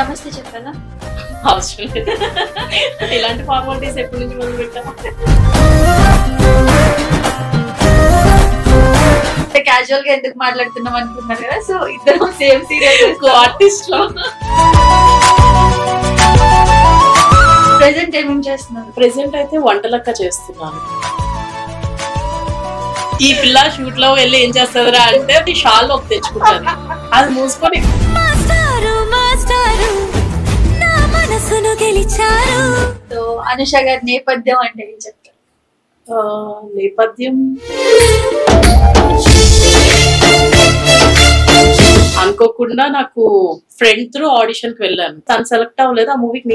నమస్తే చెప్పాలా? అవసరం లేదు. ఇలాంటి ఫార్మాలిటీస్ ఎప్పటి నుంచి మొదలు పెట్టాం? క్యాజువల్ గా ఎందుకు మాట్లాడుతున్నాం అనుకున్నారు కదా, సో ఇద్దరు సేమ్ సీరియల్ ఆర్టిస్ట్ లో. ప్రెసెంట్ ఏమేమి చేస్తున్నారు? ప్రెసెంట్ అయితే వంటలక్క చేస్తున్నాను. ఈ పిల్ల షూట్ లో వెళ్ళి ఏం చేస్తుందిరా అంటే షాల్ ఒక తెచ్చుకుంటాను, అది మూసుకొని సో అనుష గారి నేపథ్యం అంటే ఏం చెప్తారు? నేపథ్యం అనుకోకుండా నాకు ఫ్రెండ్ త్రూ ఆడిషన్ కి వెళ్ళాను. తను సెలెక్ట్ అవ్వలేదు, ఆ మూవీకి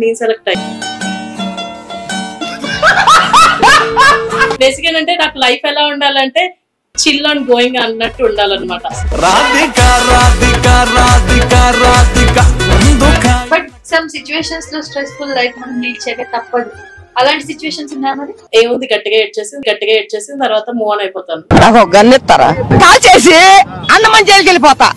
నేను సెలెక్ట్ అయ్యి. బేసిక్ ఏంటంటే నాకు లైఫ్ ఎలా ఉండాలంటే చిల్ అండ్ గోయింగ్ అన్నట్టు ఉండాలన్నమాట. బట్ సమ్ సిచ్యువేషన్స్ లో స్ట్రెస్ఫుల్ లైఫ్ మనం లీడ్ చేయక తప్పదు. అలాంటి సిచ్యువేషన్స్ ఉన్నాయా మరి? ఏముంది, గట్టిగా ఏడ్ చేసి తర్వాత మూవ్ ఆన్ అయిపోతాను. నాకు ఒక గన్ ఇస్తారా? కాల్ చేసి అన్నమని జైలుకి వెళ్ళిపోతా.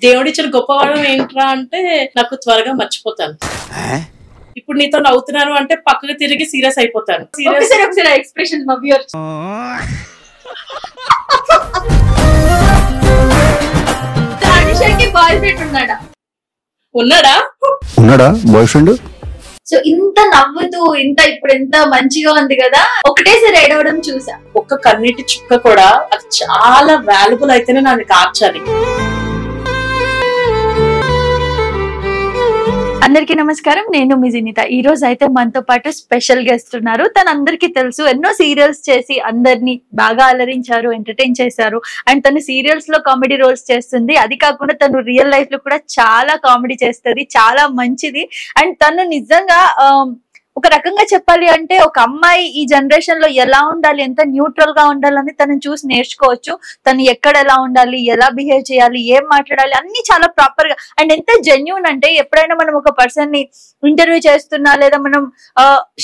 దేవుడిచ్చిన గొప్పవాడం ఏంట్రా అంటే నాకు త్వరగా మర్చిపోతాను. ఇప్పుడు నీతో నవ్వుతున్నాను అంటే పక్కకు తిరిగి సీరియస్ అయిపోతాను. ఒకసారి ఎక్స్ప్రెషన్ మా వ్యూవర్స్. అనుషకి బాయ్ ఫ్రెండ్ ఉన్నాడా బాయ్ ఫ్రెండ్? సో ఇంత నవ్వుతూ ఇప్పుడు ఎంత మంచిగా ఉంది కదా, ఒకటేసారి ఏడవడం చూసా. ఒక్క కన్నీటి చుక్క కూడా అది చాలా వాల్యుబుల్ అయితేనే నన్ను కార్చాలి. అందరికీ నమస్కారం, నేను మీ జినిత. ఈ రోజు అయితే మనతో పాటు స్పెషల్ గెస్ట్ ఉన్నారు. తను అందరికీ తెలుసు, ఎన్నో సీరియల్స్ చేసి అందరినీ బాగా అలరించారు, ఎంటర్టైన్ చేశారు. అండ్ తను సీరియల్స్ లో కామెడీ రోల్స్ చేస్తుంది. అది కాకుండా తను రియల్ లైఫ్ లో కూడా చాలా కామెడీ చేస్తుంది, చాలా మంచిది. అండ్ తను నిజంగా ఒక రకంగా చెప్పాలి అంటే ఒక అమ్మాయి ఈ జనరేషన్ లో ఎలా ఉండాలి, ఎంత న్యూట్రల్ గా ఉండాలని తను చూసి నేర్చుకోవచ్చు. తను ఎక్కడ ఎలా ఉండాలి, ఎలా బిహేవ్ చేయాలి, ఏం మాట్లాడాలి, అన్ని చాలా ప్రాపర్ గా. అండ్ ఎంత జెన్యూన్ అంటే ఎప్పుడైనా మనం ఒక పర్సన్ ని ఇంటర్వ్యూ చేస్తున్నా లేదా మనం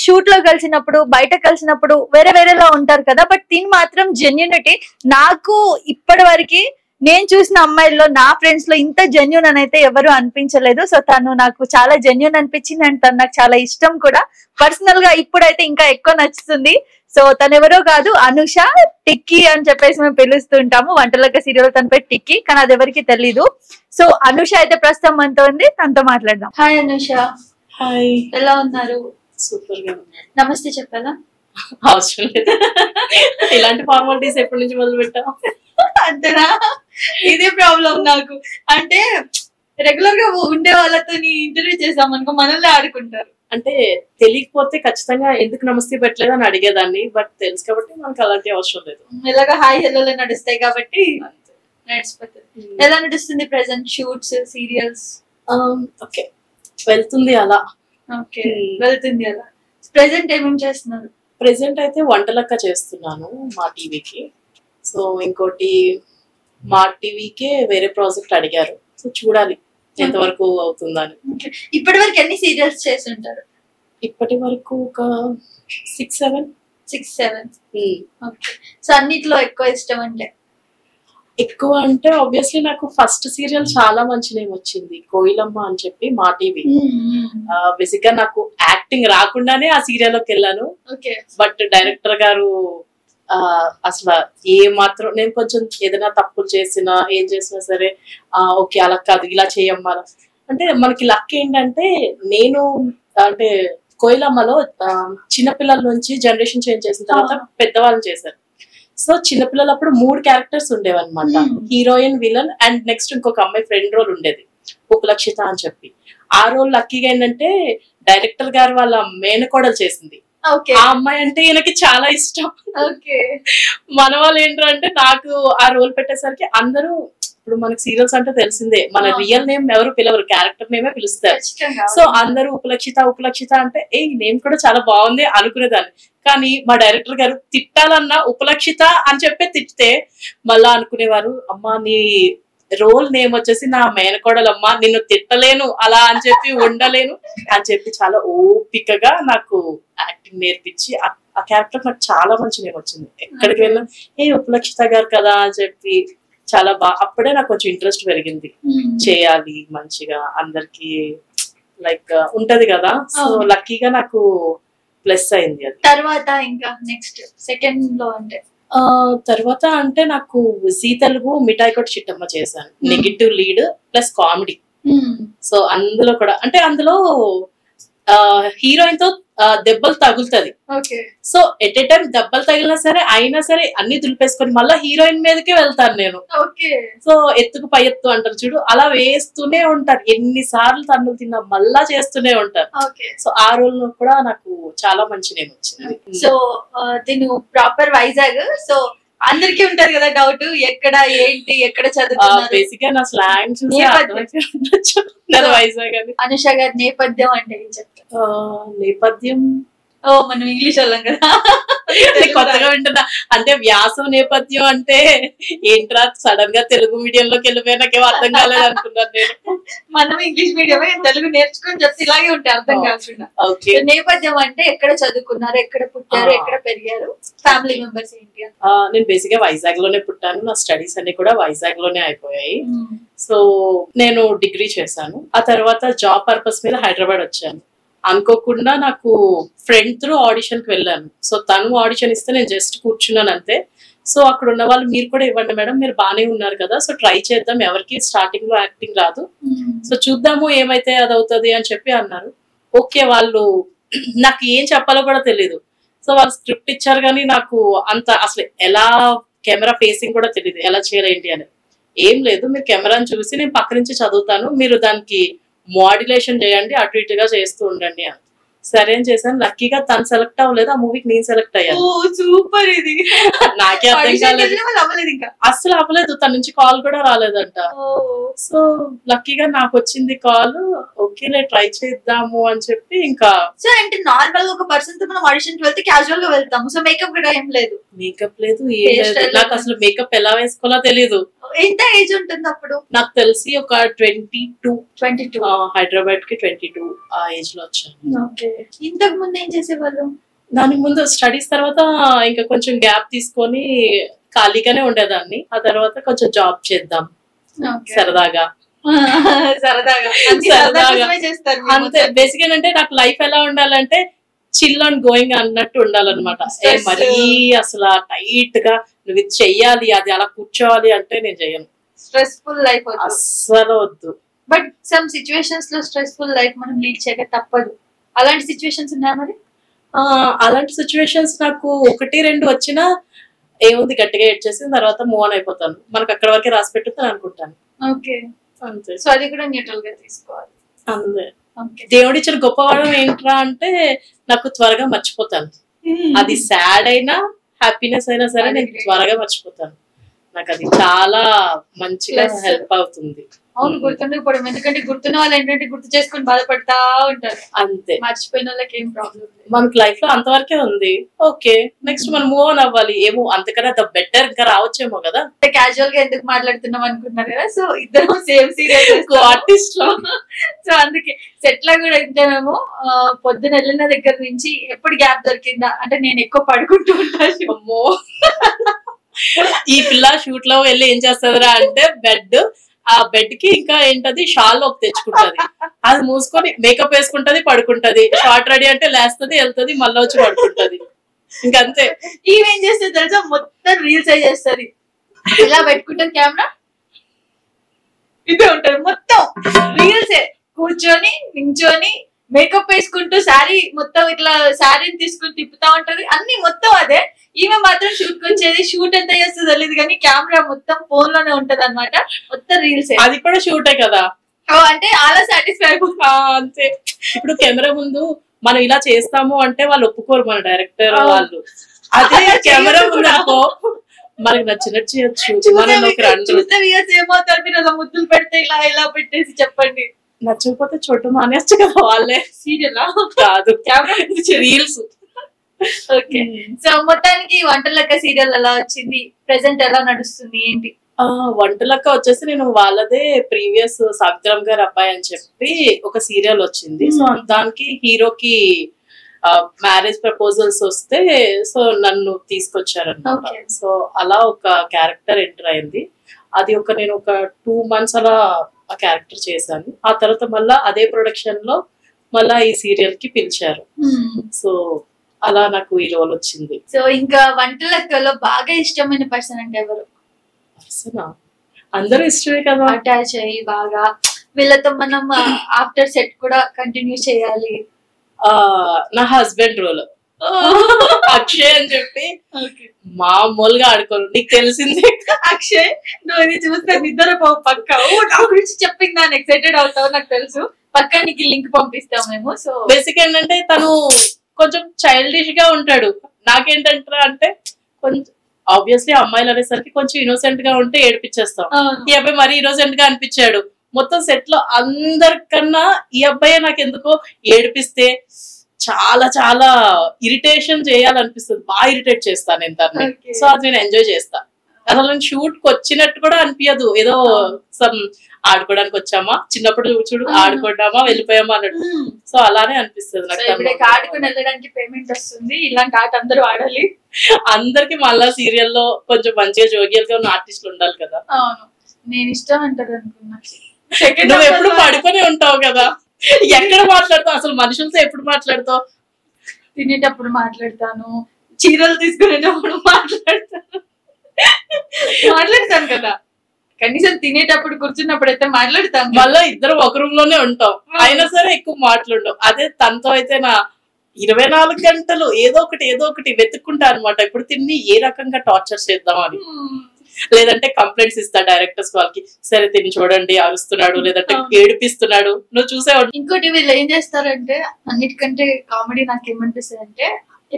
షూట్ లో కలిసినప్పుడు బయట కలిసినప్పుడు వేరేలా ఉంటారు కదా, బట్ దీని మాత్రం జెన్యూనిటీ నాకు ఇప్పటి వరకు నేను చూసిన అమ్మాయిల్లో నా ఫ్రెండ్స్ లో ఇంత జెన్యూన్ అని అయితే ఎవరు అనిపించలేదు. సో తను నాకు చాలా జెన్యూన్ అనిపించింది అండ్ తను నాకు చాలా ఇష్టం కూడా. పర్సనల్ గా ఇప్పుడైతే ఇంకా ఎక్కువ నచ్చుతుంది. సో తను ఎవరో కాదు, అనుష. టిక్కీ అని చెప్పేసి మేము పిలుస్తుంటాము వంటలక్క సీరియల్ తనపై టిక్కీ, కానీ అది ఎవరికి తెలీదు. సో అనుష అయితే ప్రస్తుతం మనతో ఉంది, తనతో మాట్లాడదాం. హాయ్ అనుష. హాయ్, ఎలా ఉన్నారు? సూపర్ గా ఉన్నారు. నమస్తే చెప్పాలా? అవసరం లేదు. ఇలాంటి ఫార్మాలిటీస్ ఎప్పటి నుంచి మొదలు పెట్టాం? అంతేనా? ఇదే ప్రాబ్లం నాకు. అంటే రెగ్యులర్ గా ఉండే వాళ్ళతో ఇంటర్వ్యూ చేసాం అనుకో, మనల్ని ఆడుకుంటారు. అంటే తెలియకపోతే ఖచ్చితంగా ఎందుకు నమస్తే పెట్టలేదు అని అడిగేదాన్ని, బట్ తెలుసు కాబట్టి మనకు అలాంటి అవసరం లేదు. ఇలాగా హాయ్ హెల్లోలో నడుస్తాయి కాబట్టి నడిచిపోతుంది. ఎలా నడుస్తుంది ప్రెసెంట్ షూట్స్, సీరియల్స్? ఓకే, వెళ్తుంది అలా. ఓకే, వెళ్తుంది అలా. ప్రెసెంట్ ఏమేమి చేస్తున్నారు? ప్రెసెంట్ అయితే వంటలక్క చేస్తున్నాను మా టీవీకి. సో ఇంకోటి మా టీవీకే వేరే ప్రాజెక్ట్ అడిగారు, సో చూడాలి ఎంతవరకు అవుతుందని. ఇప్పటి వరకు ఎన్ని సీరియల్స్ చేసి ఉంటారు? ఇప్పటి వరకు ఒక 6-7. ఓకే. సో అన్నిట్లో ఎక్కువ ఇష్టం అంటే? ఎక్కువ అంటే ఆబ్వియస్లీ నాకు ఫస్ట్ సీరియల్ చాలా మంచి నేమ్ వచ్చింది, కోయిలమ్మ అని చెప్పి మా టీవీ. బేసిక్ గా నాకు యాక్టింగ్ రాకుండానే ఆ సీరియల్ లోకి వెళ్ళాను. బట్ డైరెక్టర్ గారు అసలు ఏ మాత్రం నేను కొంచెం ఏదైనా తప్పులు చేసినా ఏం చేసినా సరే ఓకే అలా కాదు ఇలా చేయమ్మా అంటే, మనకి లక్ ఏంటంటే నేను అంటే కోయిలమ్మలో చిన్నపిల్లల నుంచి జనరేషన్ చేంజ్ చేసిన తర్వాత పెద్దవాళ్ళని చేశారు. సో చిన్నపిల్లలప్పుడు 3 క్యారెక్టర్స్ ఉండేవన్నమాట, హీరోయిన్, విలన్ అండ్ నెక్స్ట్ ఇంకొక అమ్మాయి ఫ్రెండ్ రోల్ ఉండేది, ఉపలక్షిత అని చెప్పి. ఆ రోల్ లక్కీగా ఏంటంటే డైరెక్టర్ గారు వాళ్ళ మేనకోడలు చేసింది. ఆ అమ్మాయి అంటే ఈయనకి చాలా ఇష్టం. మన వాళ్ళు ఏంటంటే నాకు ఆ రోల్ పెట్టేసరికి అందరూ, ఇప్పుడు మనకి సీరియల్స్ అంటే తెలిసిందే, మన రియల్ నేమ్ ఎవరు పిలవరు, క్యారెక్టర్ నేమే పిలుస్తారు. సో అందరూ ఉపలక్షిత అంటే ఏ నేమ్ కూడా చాలా బాగుంది అనుకునేదాన్ని. కానీ మా డైరెక్టర్ గారు తిట్టాలన్నా ఉపలక్షిత అని చెప్పి తిట్టితే మళ్ళా అనుకునేవారు, అమ్మా నీ రోల్ నేమ్ వచ్చేసి నా మేనకోడలమ్మ, నిన్ను తిట్టలేను అలా అని చెప్పి ఉండలేను అని చెప్పి చాలా ఓపికగా నాకు యాక్టింగ్ నేర్పించి ఆ క్యారెక్టర్ నాకు చాలా మంచి నేమ్ వచ్చింది. ఎక్కడికి వెళ్ళినా ఏ ఉపలక్షిత గారు కదా అని చెప్పి చాలా అప్పుడే నాకు కొంచెం ఇంట్రెస్ట్ పెరిగింది, చేయాలి మంచిగా అందరికి లైక్ ఉంటది కదా. సో లక్కీగా నాకు ప్లస్ అయింది అది. తర్వాత ఇంకా నెక్స్ట్ సెకండ్ లో అంటే తర్వాత అంటే నాకు జీ తెలుగు మిఠాయి కొట్టు చిట్టమ్మ చేశాను, negative lead plus comedy. So అందులో కూడా అంటే అందులో హీరోయిన్ తో దెబ్బలు తగులుతుంది. సో ఎట్ ఏ టైం దెబ్బలు తగిలినా సరే అయినా సరే అన్ని దులిపేసుకొని మళ్ళీ హీరోయిన్ మీదకే వెళ్తాను నేను. సో ఎత్తుకు పై ఎత్తు అంటారు చూడు, అలా వేస్తూనే ఉంటారు, ఎన్నిసార్లు తన్నులు తిన్నా మళ్ళా చేస్తూనే ఉంటారు. సో ఆ రోల్ కూడా నాకు చాలా మంచి నేమ్ వచ్చింది. సో తిను ప్రాపర్ వైజాగ్, సో అందరికీ ఉంటది కదా డౌట్ ఎక్కడ ఏంటి ఎక్కడ చదువుతున్నారు. బేసిక్ గా నా స్లాంగ్ చూసి వైజాగ్ అని. అనుష గారి నేపథ్యం అంటే ఏం చెప్తారు? నేపథ్యం మనం ఇంగ్లీష్ వాళ్ళం కదా, కొత్తగా వింటున్నా. అంటే వ్యాసం నేపథ్యం అంటే ఏంట్రా సడన్ గా తెలుగు మీడియం లోకి వెళ్ళిపోయి నాకేమో అర్థం కాలేదు అనుకున్నాను నేను. మనం ఇంగ్లీష్ మీడియమే, తెలుగు నేర్చుకుని చెప్తే ఇలాగే ఉంటాయి అర్థం కాకుండా. నేపథ్యం అంటే ఎక్కడ చదువుకున్నారు, ఎక్కడ పుట్టారు, ఎక్కడ పెరిగారు, ఫ్యామిలీ మెంబర్స్ ఏంటి? నేను బేసిక్ గా వైజాగ్ లోనే పుట్టాను, నా స్టడీస్ అన్ని కూడా వైజాగ్ లోనే అయిపోయాయి. సో నేను డిగ్రీ చేశాను, ఆ తర్వాత జాబ్ పర్పస్ మీద హైదరాబాద్ వచ్చాను. అనుకోకుండా నాకు ఫ్రెండ్ త్రూ ఆడిషన్ కి వెళ్ళాను. సో తను ఆడిషన్ ఇస్తే నేను జస్ట్ కూర్చున్నాను అంతే. సో అక్కడ ఉన్న వాళ్ళు మీరు కూడా ఇవ్వండి మేడం, మీరు బాగానే ఉన్నారు కదా, సో ట్రై చేద్దాం, ఎవరికి స్టార్టింగ్ లో యాక్టింగ్ రాదు, సో చూద్దాము ఏమైతే అది అవుతుంది అని చెప్పి అన్నారు. ఓకే, వాళ్ళు నాకు ఏం చెప్పాలో కూడా తెలియదు. సో వాళ్ళు స్క్రిప్ట్ ఇచ్చారు కానీ నాకు అంత అసలు ఎలా కెమెరా ఫేసింగ్ కూడా తెలియదు, ఎలా చేయాలేంటి అని. ఏం లేదు, మీరు కెమెరాని చూసి నేను పక్క నుంచి చదువుతాను, మీరు దానికి మోడ్యులేషన్ చేయండి, అటు ఇటుగా చేస్తూ ఉండండి అని. సరే అని చేశాను. లక్కీగా తను సెలెక్ట్ అవ్వలేదు, ఆ మూవీకి నేను సెలెక్ట్ అయ్యాను. సూపర్. ఇది నాకే అర్థం కాలేదు, అసలు అవ్వలేదు, తన నుంచి కాల్ కూడా రాలేదంట. సో లక్కీగా నాకు వచ్చింది కాల్, ఓకేలే ట్రై చేద్దాము అని చెప్పి ఇంకా. సో అంటే నార్మల్ గా ఒక పర్సన్ తో మనం ఆడిషన్ కి వెళ్తే క్యాజువల్ గా వెళ్తాము, సో మేకప్ కూడా ఏం లేదు? మేకప్ లేదు, ఏం లేదు, నాకు అసలు మేకప్ ఎలా వేసుకోవాలో తెలియదు. ఎంత ఏజ్ ఉంటుంది అప్పుడు? నాకు తెలిసి ఒక 22 హైదరాబాద్ కి 22 ఆ ఏజ్ లో వచ్చాను. ఇంతకు ముందు ఏం చేసేవాళ్ళు? దానికి ముందు స్టడీస్ తర్వాత ఇంకా కొంచెం గ్యాప్ తీసుకొని ఖాళీగానే ఉండేదాన్ని. ఆ తర్వాత కొంచెం జాబ్ చేద్దాం సరదాగా అంతే. బేసిక్ ఏంటంటే నాకు లైఫ్ ఎలా ఉండాలంటే చిల్ అండ్ గోయింగ్ అన్నట్టు ఉండాలన్నమాట. మరీ అసలు టైట్ గా నువ్వు ఇది చెయ్యాలి, అది అలా కూర్చోవాలి అంటే నేను చెయ్యను. స్ట్రెస్ఫుల్ లైఫ్ అస్సలు వద్దు. బట్ సమ్ సిచ్యువేషన్స్ లో స్ట్రెస్ఫుల్ లైఫ్ మనం లీడ్ చేయక తప్పదు. అలాంటి సిచ్యువేషన్స్ ఉన్నాయా మరి? అలాంటి సిచ్యువేషన్స్ నాకు 1-2 వచ్చినా ఏముంది, గట్టిగా ఎడ్ చేసిన తర్వాత మూవ్ ఆన్ అయిపోతాను. మనకు అక్కడ వరకే రాసి పెట్టుతాను అనుకుంటాను. ఓకే, అంతే. సో అది కూడా న్యూట్రల్ గా తీసుకోవాలి. అంతే. దేవుడిచ్చిన గొప్పవాడం ఏంట్రా అంటే నాకు త్వరగా మర్చిపోతాను. అది సాడ్ అయినా హ్యాపీనెస్ అయినా సరే నేను త్వరగా మర్చిపోతాను. నాకు అది చాలా మంచిగా హెల్ప్ అవుతుంది. అవును, గుర్తుండకపోవడం. ఎందుకంటే గుర్తున్న వాళ్ళు ఏంటంటే గుర్తు చేసుకుని బాధపడతా ఉంటారు. అంతే, మర్చిపోయిన వాళ్ళకి ఏం ప్రాబ్లం లేదు. మనకి లైఫ్ లో అంతవరకే ఉంది. ఓకే, నెక్స్ట్ మనం మూవ్ ఆన్ అవ్వాలి. ఏమో అంతకన్నా ద బెటర్ ఇంకా రావచ్చేమో కదా. క్యాజువల్ గా ఎందుకు మాట్లాడుతున్నాం అనుకుంటున్నారు కదా. సో ఇద్దరం సేమ్ సీరియల్ ఆర్టిస్ట్ లో. సో అందుకే సెట్ లో కూడా ఇంతేమో పొద్దున వెళ్ళిన దగ్గర నుంచి ఎప్పుడు గ్యాప్ దొరికిందా అంటే నేను ఎక్కువ పడుకుంటూ ఉంటాను. అమ్మో, ఈ పిల్ల షూట్ లో వెళ్ళి ఏం చేస్తుందిరా అంటే బెడ్, ఆ బెడ్ కి ఇంకా ఏంటది షాల్ లోకి తెచ్చుకుంటది, అది మూసుకొని మేకప్ వేసుకుంటది, పడుకుంటది. షార్ట్ రెడీ అంటే లేస్తది, వెళ్తది, మళ్ళీ వచ్చి పడుకుంటది. ఇంకంతే. ఈమెం చేస్తే తెలుసా, మొత్తం రీల్స్ అయి చేస్తుంది. ఇలా పెట్టుకుంటది కెమెరా, ఇదే ఉంటది మొత్తం రీల్సే. కూర్చొని నించొని మేకప్ వేసుకుంటూ శారీ మొత్తం ఇట్లా శారీని తీసుకుని తిప్పుతా ఉంటది, అన్ని మొత్తం అదే. ఈమె మాత్రం షూట్ వచ్చేది, షూట్ ఎంత చేస్తుందో తెలియదు కానీ కెమెరా మొత్తం ఫోన్ లోనే ఉంటది అనమాట, మొత్తం రీల్స్. అది కూడా షూటే కదా, అంటే అలా సాటిస్ఫై అయిపోతా. అంతే. ఇప్పుడు కెమెరా ముందు మనం ఇలా చేస్తాము అంటే వాళ్ళు ఒప్పుకోరు, మన డైరెక్టర్ వాళ్ళు. అదే కెమెరా ముందు అనుకో మనకి నచ్చినట్టు చేయొచ్చు. ఏమవుతారు మీరు అలా ముద్దులు పెడితే, ఇలా ఇలా పెట్టేసి చెప్పండి. నచ్చకపోతే చోటు మానేచ్చు కదా వాళ్ళే. సీరియల్ కాదు, రీల్స్. ఓకే, సో మొత్తానికి వంటలక్క సీరియల్ ఎలా వచ్చింది, ప్రెసెంట్ ఎలా నడుస్తుంది, ఏంటి? వంటలక్క వచ్చేసి నేను వాళ్ళదే ప్రీవియస్ సావిత్రం గారి అబ్బాయి అని చెప్పి ఒక సీరియల్ వచ్చింది. సో దానికి హీరోకి మ్యారేజ్ ప్రపోజల్స్ వస్తే సో నన్ను తీసుకొచ్చారన్నమాట. సో అలా ఒక క్యారెక్టర్ ఎంటర్ అయింది. అది నేను ఒక 2 months అలా ఆ క్యారెక్టర్ చేశాను. ఆ తర్వాత మళ్ళా అదే ప్రొడక్షన్ లో మళ్ళా ఈ సీరియల్ కి పిలిచారు. సో అలా నాకు ఈ రోల్ వచ్చింది. సో ఇంకా వంటలక్కలో బాగా ఇష్టమైన పర్సన్ అంటే ఎవరు? పర్సనా? అందరూ ఇష్టమే కదా. అటాచ్ అయ్యి బాగా వీళ్ళతో మనం ఆఫ్టర్ సెట్ కూడా కంటిన్యూ చేయాలి. నా హస్బెండ్ రోల్ అక్షయ్ అని చెప్పి మామూలుగా ఆడుకోరు, నీకు తెలిసిందే. అక్షయ్ నువ్వు ఇది చూస్తే నిద్ర పక్క నా గురించి చెప్పిందా ఎక్సైటెడ్ అవుతావు నాకు తెలుసు. పక్క నీకు లింక్ పంపిస్తాం మేము. సో బేసిక్ ఏంటంటే తను కొంచెం చైల్డిష్ గా ఉంటాడు. నాకేంటంటారా అంటే కొంచెం ఆబ్వియస్లీ అమ్మాయిలు అనేసరికి కొంచెం ఇన్నోసెంట్ గా ఉంటే ఏడిపించేస్తాం. ఈ అబ్బాయి మరీ ఇన్నోసెంట్ గా అనిపించాడు. మొత్తం సెట్ లో అందరికన్నా ఈ అబ్బాయి నాకు ఎందుకో ఏడిపిస్తే చాలా చాలా ఇరిటేషన్ చేయాలనిపిస్తుంది. బాగా ఇరిటేట్ చేస్తాను నేను తనని. సో అది నేను ఎంజాయ్ చేస్తా. అసలు నేను షూట్ కి వచ్చినట్టు కూడా అనిపించదు. ఏదో సమ్ ఆడుకోవడానికి వచ్చామా, చిన్నప్పుడు చూడు ఆడుకుంటామా వెళ్ళిపోయామా అన్నట్టు. సో అలానే అనిపిస్తుంది నాకు. ఆడుకుని వెళ్ళడానికి పేమెంట్ వస్తుంది, ఇలాంటి ఆట అందరూ ఆడాలి. అందరికి మళ్ళా సీరియల్లో కొంచెం మంచిగా జోగియల్ గా ఉన్న ఆర్టిస్టులు ఉండాలి కదా. అవును, నేను ఇష్టం అంటారు అనుకున్నా. నువ్వు ఎప్పుడు పడుకొని ఉంటావు కదా, ఎక్కడ మాట్లాడతావు అసలు? మనుషులతో ఎప్పుడు మాట్లాడతావు? తినేటప్పుడు మాట్లాడతాను, చీరలు తీసుకునేటప్పుడు మాట్లాడతాను కదా. కనీసం తినేటప్పుడు కూర్చున్నప్పుడు అయితే మాట్లాడతాను. మళ్ళీ ఇద్దరు ఒక రూమ్ లోనే ఉంటాం, అయినా సరే ఎక్కువ మాట్లాడవు. అదే తనతో అయితే నా 24 గంటలు ఏదో ఒకటి వెతుక్కుంటా అనమాట. ఇప్పుడు తిని ఏ రకంగా టార్చర్ చేద్దాం అని. లేదంటే కంప్లైంట్స్ ఇస్తా డైరెక్టర్స్ వాళ్ళకి, సరే తిని చూడండి అరుస్తున్నాడు, లేదంటే ఏడిపిస్తున్నాడు, నువ్వు చూసేవాడు. ఇంకోటి వీళ్ళు ఏం చేస్తారంటే, అన్నిటికంటే కామెడీ నాకు ఏమనిపిస్తుంది అంటే,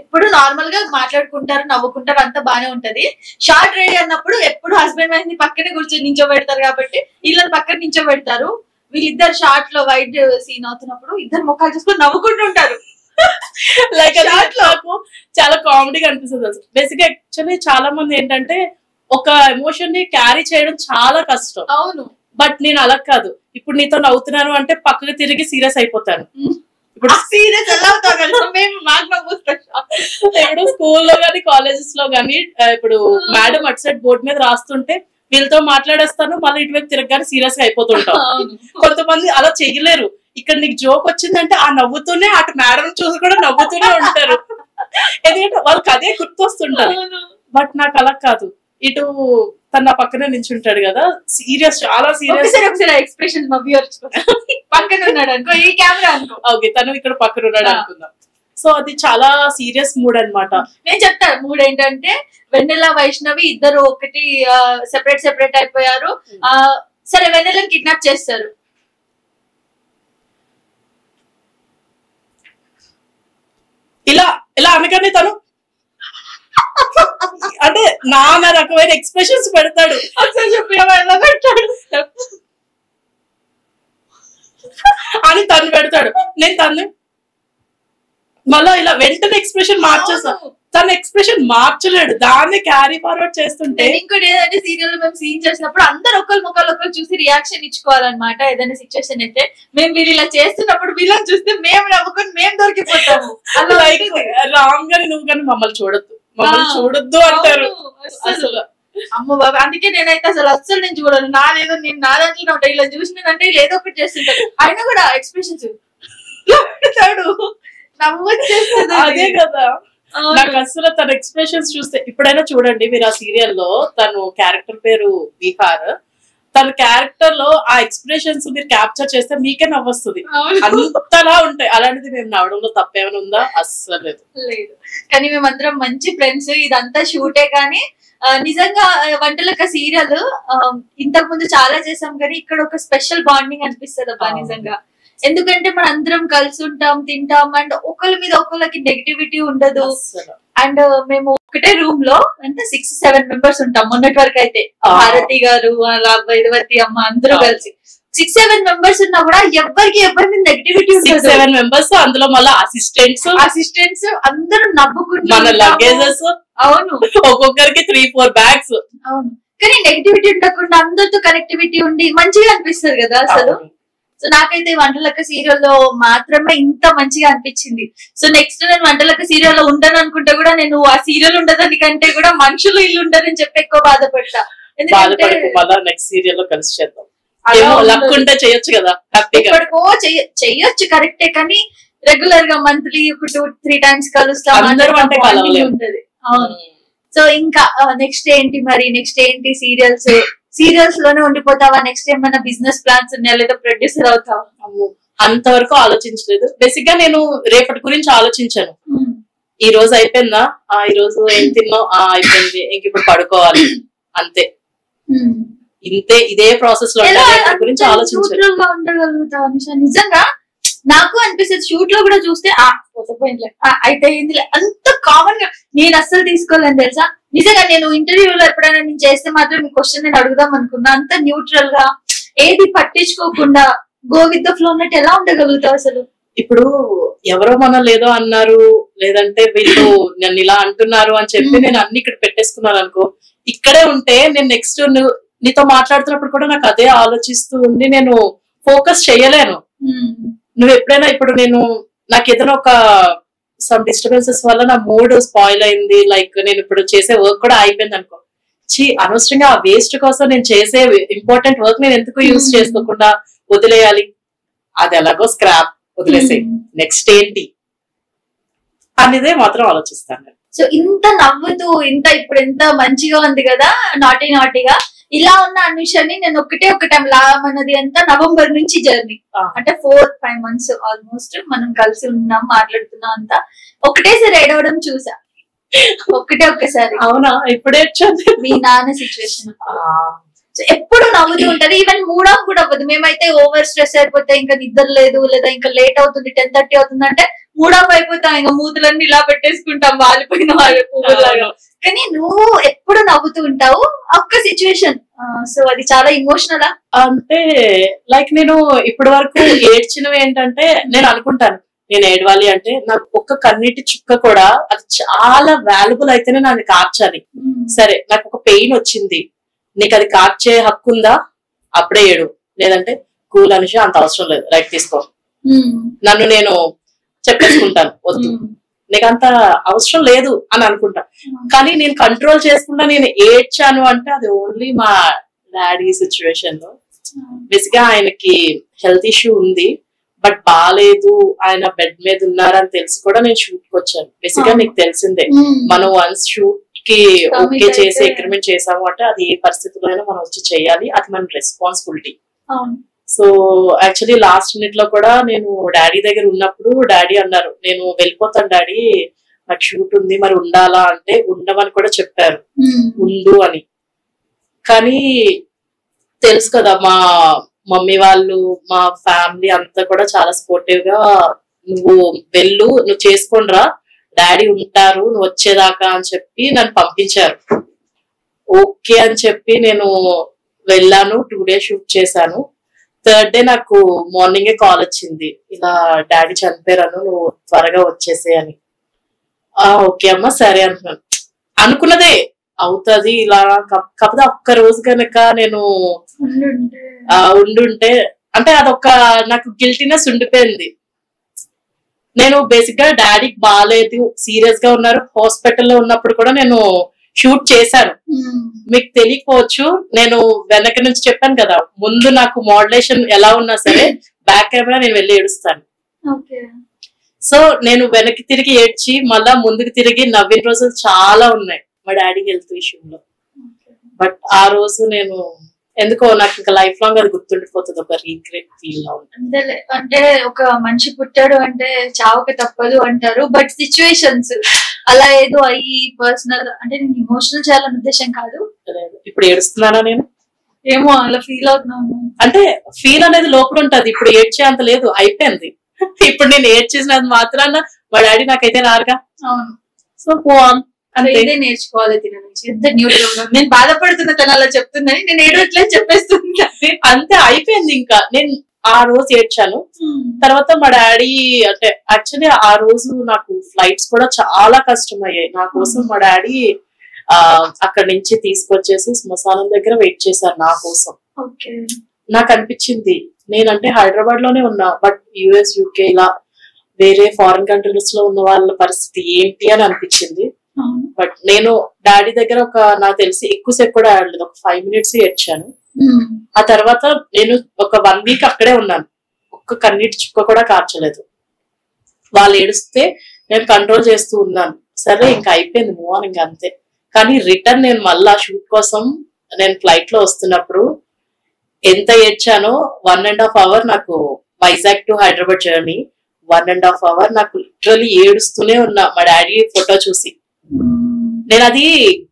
ఎప్పుడు నార్మల్ గా మాట్లాడుకుంటారు, నవ్వుకుంటారు, అంతా బానే ఉంటది. షార్ట్ రెడీ అన్నప్పుడు ఎప్పుడు హస్బెండ్ వైఫ్ ని పక్కనే కూర్చొని నించోబెడతారు కాబట్టి వీళ్ళని పక్కన నించోబెడతారు. వీళ్ళిద్దరు షార్ట్ లో వైట్ సీన్ అవుతున్నప్పుడు ఇద్దరు ముఖాలు చూసుకొని నవ్వుకుంటుంటారు. లైక్ నాకు చాలా కామెడీగా అనిపిస్తుంది. బేసిక్ గా యాక్చువల్లీ చాలా మంది ఏంటంటే ఒక ఎమోషన్ ని క్యారీ చేయడం చాలా కష్టం. అవును, బట్ నేను అలా కాదు. ఇప్పుడు నీతో నవ్వుతున్నాను అంటే పక్కకు తిరిగి సీరియస్ అయిపోతాను. ఇప్పుడు సీరియస్ ఎలా అవుతావు కదా, మేము మాకు నవ్వుతాం. ఇప్పుడు స్కూల్లో గానీ కాలేజెస్ లో గానీ ఇప్పుడు మేడం అటు సైడ్ బోర్డు మీద రాస్తుంటే వీళ్ళతో మాట్లాడేస్తాను, మళ్ళీ ఇటువైపు తిరగగానే సీరియస్ గా అయిపోతుంటాం. కొంతమంది అలా చేయలేరు. ఇక్కడ నీకు జోక్ వచ్చిందంటే ఆ నవ్వుతూనే అటు మేడం చూసి కూడా నవ్వుతూనే ఉంటారు, ఎందుకంటే వాళ్ళకి అదే గుర్తొస్తుంటారు. బట్ నాకు అలా కాదు. ఇటు తన పక్కనే నించుంటాడు కదా, సీరియస్, చాలా సీరియస్. ఎక్స్ప్రెషన్ పక్కన ఉన్నాడు అనుకో, ఈ కెమెరా అనుకో, ఓకే తను ఇక్కడ పక్కన ఉన్నాడు అనుకుందాం. సో అది చాలా సీరియస్ మూడ్ అనమాట. నేను చెప్తాను మూడ్ ఏంటంటే, వెన్నెల వైష్ణవి ఇద్దరు ఒకటి సెపరేట్ అయిపోయారు. సరే వెన్నెలని కిడ్నాప్ చేస్తారు. ఇలా అనగానే తను అంటే నానా రకమైన ఎక్స్ప్రెషన్స్ పెడతాడు. అని తను పెడతాడు, నేను తను మళ్ళా ఇలా వెంటనే ఎక్స్ప్రెషన్ మార్చేస్తాను. తన ఎక్స్ప్రెషన్ మార్చలేడు, దాన్ని క్యారీ ఫార్వర్డ్ చేస్తుంటే. ఇంకోటి ఏదంటే, సీరియల్ మేము సీన్ చేసినప్పుడు అందరు ఒకరు ముఖాలు ఒకరు చూసి రియాక్షన్ ఇచ్చుకోవాలన్నమాట. ఏదైనా సిచ్యువేషన్ అయితే మేము వీళ్ళు ఇలా చేస్తున్నప్పుడు వీళ్ళని చూస్తే మేము నవ్వుకొని మేము దొరికిపోతాము. రామ్ గాని నువ్వు కానీ మమ్మల్ని చూడొద్దు అంటారు అసలు. అమ్మ బాబా, అందుకే నేనైతే అసలు నేను చూడను. నాదేదో నేను నా దాంట్లో ఉంటా, ఇలా చూసినానంటే ఏదో ఒకటి చేస్తుంటాడు. అయినా కూడా ఎక్స్ప్రెషన్స్ నవ్వొచ్చేస్తుంది. అదే కదా, నాకు అసలు తన ఎక్స్ప్రెషన్స్ చూస్తే. ఇప్పుడైనా చూడండి మీరు ఆ సీరియల్లో, తను క్యారెక్టర్ పేరు బీహార్, తన క్యారెక్టర్ లో ఆ ఎక్స్ప్రెషన్స్ మీరు క్యాప్చర్ చేస్తే మీకే నవ్వొస్తుంది, అంతలా ఉంటాయి. అలాంటిది మేము నవ్వడంలో తప్పేమైనా ఉందా? అస్సలు లేదు. కానీ మేమందరం మంచి ఫ్రెండ్స్. ఇదంతా షూటే కానీ నిజంగా వంటలక్క సీరియల్ ఇంతకు ముందు చాలా చేసాం, కానీ ఇక్కడ ఒక స్పెషల్ బాండింగ్ అనిపిస్తుంది అబ్బా నిజంగా. ఎందుకంటే మన అందరం కలిసి ఉంటాం, తింటాం, అండ్ ఒకరి మీద ఒకరికి నెగిటివిటీ ఉండదు. అండ్ మేము ఒకటే రూమ్ లో అంటే 6-7 మెంబర్స్ ఉంటాం. మొన్నటి వరకు అయితే భారతి గారు, వైదవతి అమ్మ అందరూ కలిసి 6-7 మెంబర్స్ ఉన్నా కూడా ఎవరి మీద నెగిటివిటీ ఉంటుంది. 7 మెంబర్స్, అందులో మళ్ళీ అసిస్టెంట్స్ అందరూ నవ్వుకుంటారు. మన లగేజెస్, అవును, ఒక్కొక్కరికి 3-4 బ్యాగ్స్. అవును, కానీ నెగిటివిటీ ఉండకుండా అందరితో కనెక్టివిటీ ఉండి మంచిగా అనిపిస్తుంది కదా అసలు. సో నాకైతే వంటలక్క సీరియల్లో మాత్రమే ఇంత మంచిగా అనిపించింది. సో నెక్స్ట్ నేను వంటలక్క సీరియల్ లో ఉండను అనుకుంటే కూడా, నేను ఆ సీరియల్ ఉండదని కంటే కూడా మనుషులు ఇల్లు ఉండదని చెప్పి ఎక్కువ బాధపడతా. బాధపడకు, మళ్ళా నెక్స్ట్ సీరియల్ లో కలిసి చేద్దాం. ఏమో లక్ ఉంటే చేయొచ్చు కదా, హ్యాపీగా చెయ్యొచ్చు కరెక్టే, కానీ రెగ్యులర్ గా మంత్లీ ఒక 2-3 times కలుస్తాం. అందరూ అంటే కలవలేము. అవును. సో ఇంకా నెక్స్ట్ ఏంటి మరి? నెక్స్ట్ ఏంటి? సీరియల్స్ లోనే ఉండిపోతావా? నెక్స్ట్ ఏమైనా బిజినెస్ ప్లాన్స్ ఉన్నాయా, లేదా ప్రొడ్యూసర్ అవుతావా? అంతవరకు ఆలోచించలేదు. బేసిక్ గా నేను రేపటి గురించి ఆలోచించాను. ఈ రోజు అయిపోయిందా, ఈ రోజు ఏం తిన్నావు, అయిపోయింది, ఇంక ఇప్పుడు పడుకోవాలి, అంతే. ఇంతే, ఇదే ప్రాసెస్ లో గురించి ఆలోచించాను. ఉండగలుగుతావు నిజంగా నాకు అనిపిస్తుంది. షూట్ లో కూడా చూస్తే అయితే అంత కామన్ గా నేను అస్సలు తీసుకోలేను తెలుసా. నిజంగా నేను ఇంటర్వ్యూలో ఎప్పుడైనా నేను చేస్తే మాత్రం ఈ క్వశ్చన్ నేను అడుగుదాం అనుకున్నా. అంత న్యూట్రల్ గా ఏది పట్టించుకోకుండా గో విత్ ద ఫ్లో అన్నట్టు ఎలా ఉండగలుగుతావు అసలు? ఇప్పుడు ఎవరో మనం లేదో అన్నారు, లేదంటే వీళ్ళు నన్ను ఇలా అంటున్నారు అని చెప్పి నేను అన్ని ఇక్కడ పెట్టేసుకున్నాను అనుకో, ఇక్కడే ఉంటే నేను నెక్స్ట్ నీతో మాట్లాడుతున్నప్పుడు కూడా నాకు అదే ఆలోచిస్తూ ఉండి నేను ఫోకస్ చేయలేను. నువ్వు ఎప్పుడైనా ఇప్పుడు నాకు ఏదైనా ఒక సమ్ డిస్టర్బెన్సెస్ వల్ల నా మూడ్ స్పాయిల్ అయింది, లైక్ నేను ఇప్పుడు చేసే వర్క్ కూడా అయిపోయింది అనుకో, అనవసరంగా ఆ వేస్ట్ కోసం నేను చేసే ఇంపార్టెంట్ వర్క్ నేను ఎందుకు యూజ్ చేసుకోకుండా వదిలేయాలి, అది ఎలాగో స్క్రాప్ వదిలేసే, నెక్స్ట్ ఏంటి అనేదే మాత్రం ఆలోచిస్తాను. సో ఇంత నవ్వుతూ ఇప్పుడు ఎంత మంచిగా ఉంది కదా నాటిగా, ఇలా ఉన్న అనుషని నేను ఒకటే ఒక టైం మనది ఎంత నవంబర్ నుంచి జర్నీ అంటే 4-5 months ఆల్మోస్ట్ మనం కలిసి ఉన్నాం, మాట్లాడుతున్నాం, అంతా ఒకటేసారి ఏడవడం చూసా. ఒక్కసారి. అవునా? ఇప్పుడే మీ నాన్న సిచ్యువేషన్ ఎప్పుడు నవ్వుతూ ఉంటది. ఈవెన్ మూడ్ ఆఫ్ కూడా అవ్వదు. మేమైతే ఓవర్ స్ట్రెస్ అయిపోతే ఇంకా నిద్ర లేదు, లేదా ఇంకా లేట్ అవుతుంది, 10:30 అవుతుంది అంటే మూడ్ ఆఫ్ అయిపోతాం, ఇంకా మూతులన్నీ ఇలా పెట్టేసుకుంటాం వాలిపోయిన వాళ్ళ పువ్వులాగా. కానీ నువ్వు ఎప్పుడు నవ్వుతూ ఉంటావు ఒక్క సిచ్యువేషన్. సో అది చాలా ఇమోషనల్. అంటే లైక్ నేను ఇప్పటి వరకు ఏడ్చినవి ఏంటంటే, నేను అనుకుంటాను నేను ఏడవాలి అంటే నాకు ఒక్క కన్నీటి చుక్క కూడా అది చాలా వాల్యుబుల్ అయితేనే నాకు కార్చాలి. సరే నాకు ఒక పెయిన్ వచ్చింది, నీకు అది కార్చే హక్కు ఉందా, అప్పుడే ఏడు, లేదంటే కూల్ అనుష అంత అవసరం లేదు, రైట్ తీసుకో, నన్ను నేను చెప్పేసుకుంటాను, వద్దు నీకు అంత అవసరం లేదు అని అనుకుంటా. కానీ నేను కంట్రోల్ చేసుకుంటా నేను ఏడ్చాను అంటే అది ఓన్లీ మా డాడీ సిచ్యువేషన్ లో. బేసిక్ గా ఆయనకి హెల్త్ ఇష్యూ ఉంది, బట్ బాగాలేదు, ఆయన బెడ్ మీద ఉన్నారని తెలిసి కూడా నేను షూట్ కి వచ్చాను. బేసిక్ గా నీకు తెలిసిందే, మనం వన్స్ షూట్ కి ఓకే చేసి అగ్రిమెంట్ చేసాము అంటే అది ఏ పరిస్థితుల్లో అయినా మనం వచ్చి చేయాలి, అది మన responsibility. So actually last minute లో కూడా నేను డాడీ దగ్గర ఉన్నప్పుడు డాడీ అన్నారు, నేను వెళ్ళిపోతాను డాడీ, నాకు షూట్ ఉంది, మరి ఉండాలా అంటే ఉండమని కూడా చెప్పారు, ఉండు అని. కానీ తెలుసు కదా మా మమ్మీ వాళ్ళు, మా ఫ్యామిలీ అంతా కూడా చాలా సపోర్టివ్ గా, నువ్వు వెళ్ళు, నువ్వు చేసుకోనరా, డాడీ ఉంటారు నువ్వు వచ్చేదాకా అని చెప్పి నన్ను పంపించారు. ఓకే అని చెప్పి నేను వెళ్ళాను, 2 days షూట్ చేశాను. 3rd day నాకు మార్నింగే కాల్ వచ్చింది, ఇలా డాడీ చనిపోయారు, నువ్వు త్వరగా వచ్చేసే అని. ఓకే అమ్మ సరే అంటున్నాను. అనుకున్నదే అవుతుంది ఇలా, కాకపోతే ఒక్క రోజు కనుక నేను ఉండుంటే అంటే అదొక నాకు గిల్టీనెస్ ఉండిపోయింది. నేను బేసిక్ గా డాడీకి బాగాలేదు, సీరియస్ గా ఉన్నారు, హాస్పిటల్లో ఉన్నప్పుడు కూడా నేను షూట్ చేశాను. మీకు తెలియకపోవచ్చు, నేను వెనక నుంచి చెప్పాను కదా, ముందు నాకు మోడ్యులేషన్ ఎలా ఉన్నా సరే బ్యాక్ కెమెరా నేను వెళ్ళి ఏడుస్తాను. సో నేను వెనక్కి తిరిగి ఏడ్చి మళ్ళా ముందుకు తిరిగి నవ్విన రోజులు చాలా ఉన్నాయి మా డాడీ హెల్త్ విషయంలో. బట్ ఆ రోజు నేను ఎందుకో నాకు ఇంకా లైఫ్ లాంగ్ అది గుర్తుండిపోతుంది, ఒక రీగ్రెట్ ఫీల్ లా ఉంటుంది. అంటే ఒక మనిషి పుట్టాడు అంటే చావుకి తప్పదు అంటారు, బట్ సిచ్యువేషన్స్ అలా ఏదో అయ్యి పర్సనల్ అంటే నేను ఇమోషనల్ చేయాలనే ఉద్దేశం కాదు. ఇప్పుడు ఏడుస్తున్నానా నేను? ఏమో అలా ఫీల్ అవుతున్నాను. అంటే ఫీల్ అనేది లోపల ఉంటది, ఇప్పుడు ఏడ్చే అంత లేదు, అయిపోయింది. ఇప్పుడు నేను ఏడ్చేసినది మాత్రాన మా డాడీ నాకైతే రారుగా. అవును. సో అంతే నేర్చుకోవాలి తిన నుంచి. ఎంత న్యూట్రల్ గా నేను బాధపడుతున్న తన అలా చెప్తుందని నేను ఏడవట్లేదు చెప్పేస్తుంది, అంతే అయిపోయింది. ఇంకా నేను ఆ రోజు ఏడ్చాను. తర్వాత మా డాడీ అంటే యాక్చువల్లీ ఆ రోజు నాకు ఫ్లైట్స్ కూడా చాలా కష్టం అయ్యాయి. నా కోసం మా డాడీ అక్కడి నుంచి తీసుకొచ్చేసి శ్మశానం దగ్గర వెయిట్ చేశారు నా కోసం. నాకు అనిపించింది నేనంటే హైదరాబాద్ లోనే ఉన్నా, బట్ యుఎస్ UK ఇలా వేరే ఫారిన్ కంట్రీస్ లో ఉన్న వాళ్ళ పరిస్థితి ఏంటి అని అనిపించింది. బట్ నేను డాడీ దగ్గర నాకు తెలిసి ఎక్కువసేపు కూడా ఆడలేదు, ఒక 5 minutes ఏడ్చాను. ఆ తర్వాత నేను ఒక 1 week అక్కడే ఉన్నాను, ఒక్క కన్నీటి చుక్క కూడా కార్చలేదు. వాళ్ళు ఏడుస్తే నేను కంట్రోల్ చేస్తూ ఉన్నాను. సరే ఇంకా అయిపోయింది, మూవ్ ఆన్ ఇంకా అంతే. కానీ రిటర్న్ నేను మళ్ళా షూట్ కోసం నేను ఫ్లైట్ లో వస్తున్నప్పుడు ఎంత ఏడ్చానో. 1.5 hour నాకు Vizag to Hyderabad journey, 1.5 hour నాకు లిటరలీ ఏడుస్తూనే ఉన్నా మా డాడీ ఫోటో చూసి. నేను అది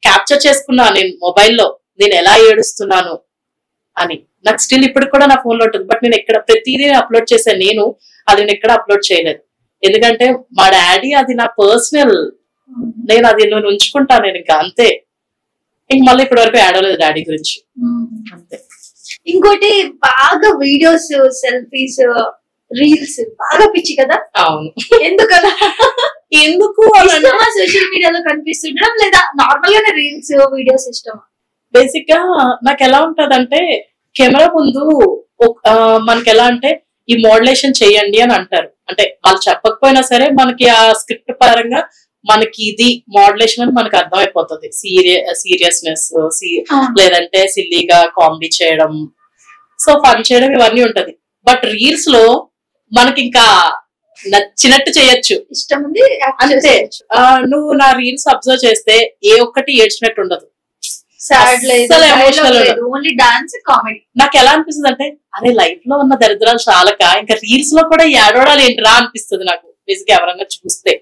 క్యాప్చర్ చేసుకున్నా నేను మొబైల్లో, నేను ఎలా ఏడుస్తున్నాను అని. నాకు స్టిల్ ఇప్పుడు కూడా నా ఫోన్ లో ఉంటుంది. బట్ నేను ఎక్కడ ప్రతిదీ అప్లోడ్ చేశాను, నేను అది నేను ఎక్కడ అప్లోడ్ చేయలేదు. ఎందుకంటే మా డాడీ అది నా పర్సనల్, నేను అది నేను ఉంచుకుంటాను నేను ఇంకా అంతే. ఇంక మళ్ళీ ఇప్పటి వరకు ఏడవలేదు డాడీ గురించి అంతే. ఇంకోటి బాగా వీడియోస్, సెల్ఫీస్, రీల్స్ బాగా పిచ్చి కదా? అవును. ఎందుకలా? ఎందుకు సోషల్ మీడియాలో కనిపిస్తుండడం లేదా నార్మల్ గానే రీల్స్ వీడియోస్ ఇష్టమా? బేసిక్ గా నాకు ఎలా ఉంటదంటే కెమెరా ముందు మనకి ఎలా అంటే ఈ మోడ్యులేషన్ చేయండి అని అంటారు. అంటే వాళ్ళు చెప్పకపోయినా సరే మనకి ఆ స్క్రిప్ట్ పరంగా మనకి ఇది మోడ్యులేషన్ అని మనకు అర్థమైపోతుంది. సీరియస్నెస్ లేదంటే సిల్లీగా కామెడీ చేయడం, సో ఫన్ చేయడం ఇవన్నీ ఉంటది. బట్ రీల్స్ లో మనకి ఇంకా నచ్చినట్టు చేయొచ్చు, ఇష్టం ఉంది అంతే. నువ్వు నా రీల్స్ అబ్జర్వ్ చేస్తే ఏ ఒక్కటి ఏడ్చినట్టు ఉండదు, ఓన్లీ డాన్స్, కామెడీ. నాకు ఎలా అనిపిస్తుంది అంటే అరే లైఫ్ లో ఉన్న దరిద్రాలు చాలక ఇంకా రీల్స్ లో కూడా ఏడవడాలు ఏంటిరా అనిపిస్తుంది నాకు బేసిక్ ఎవరైనా చూస్తే.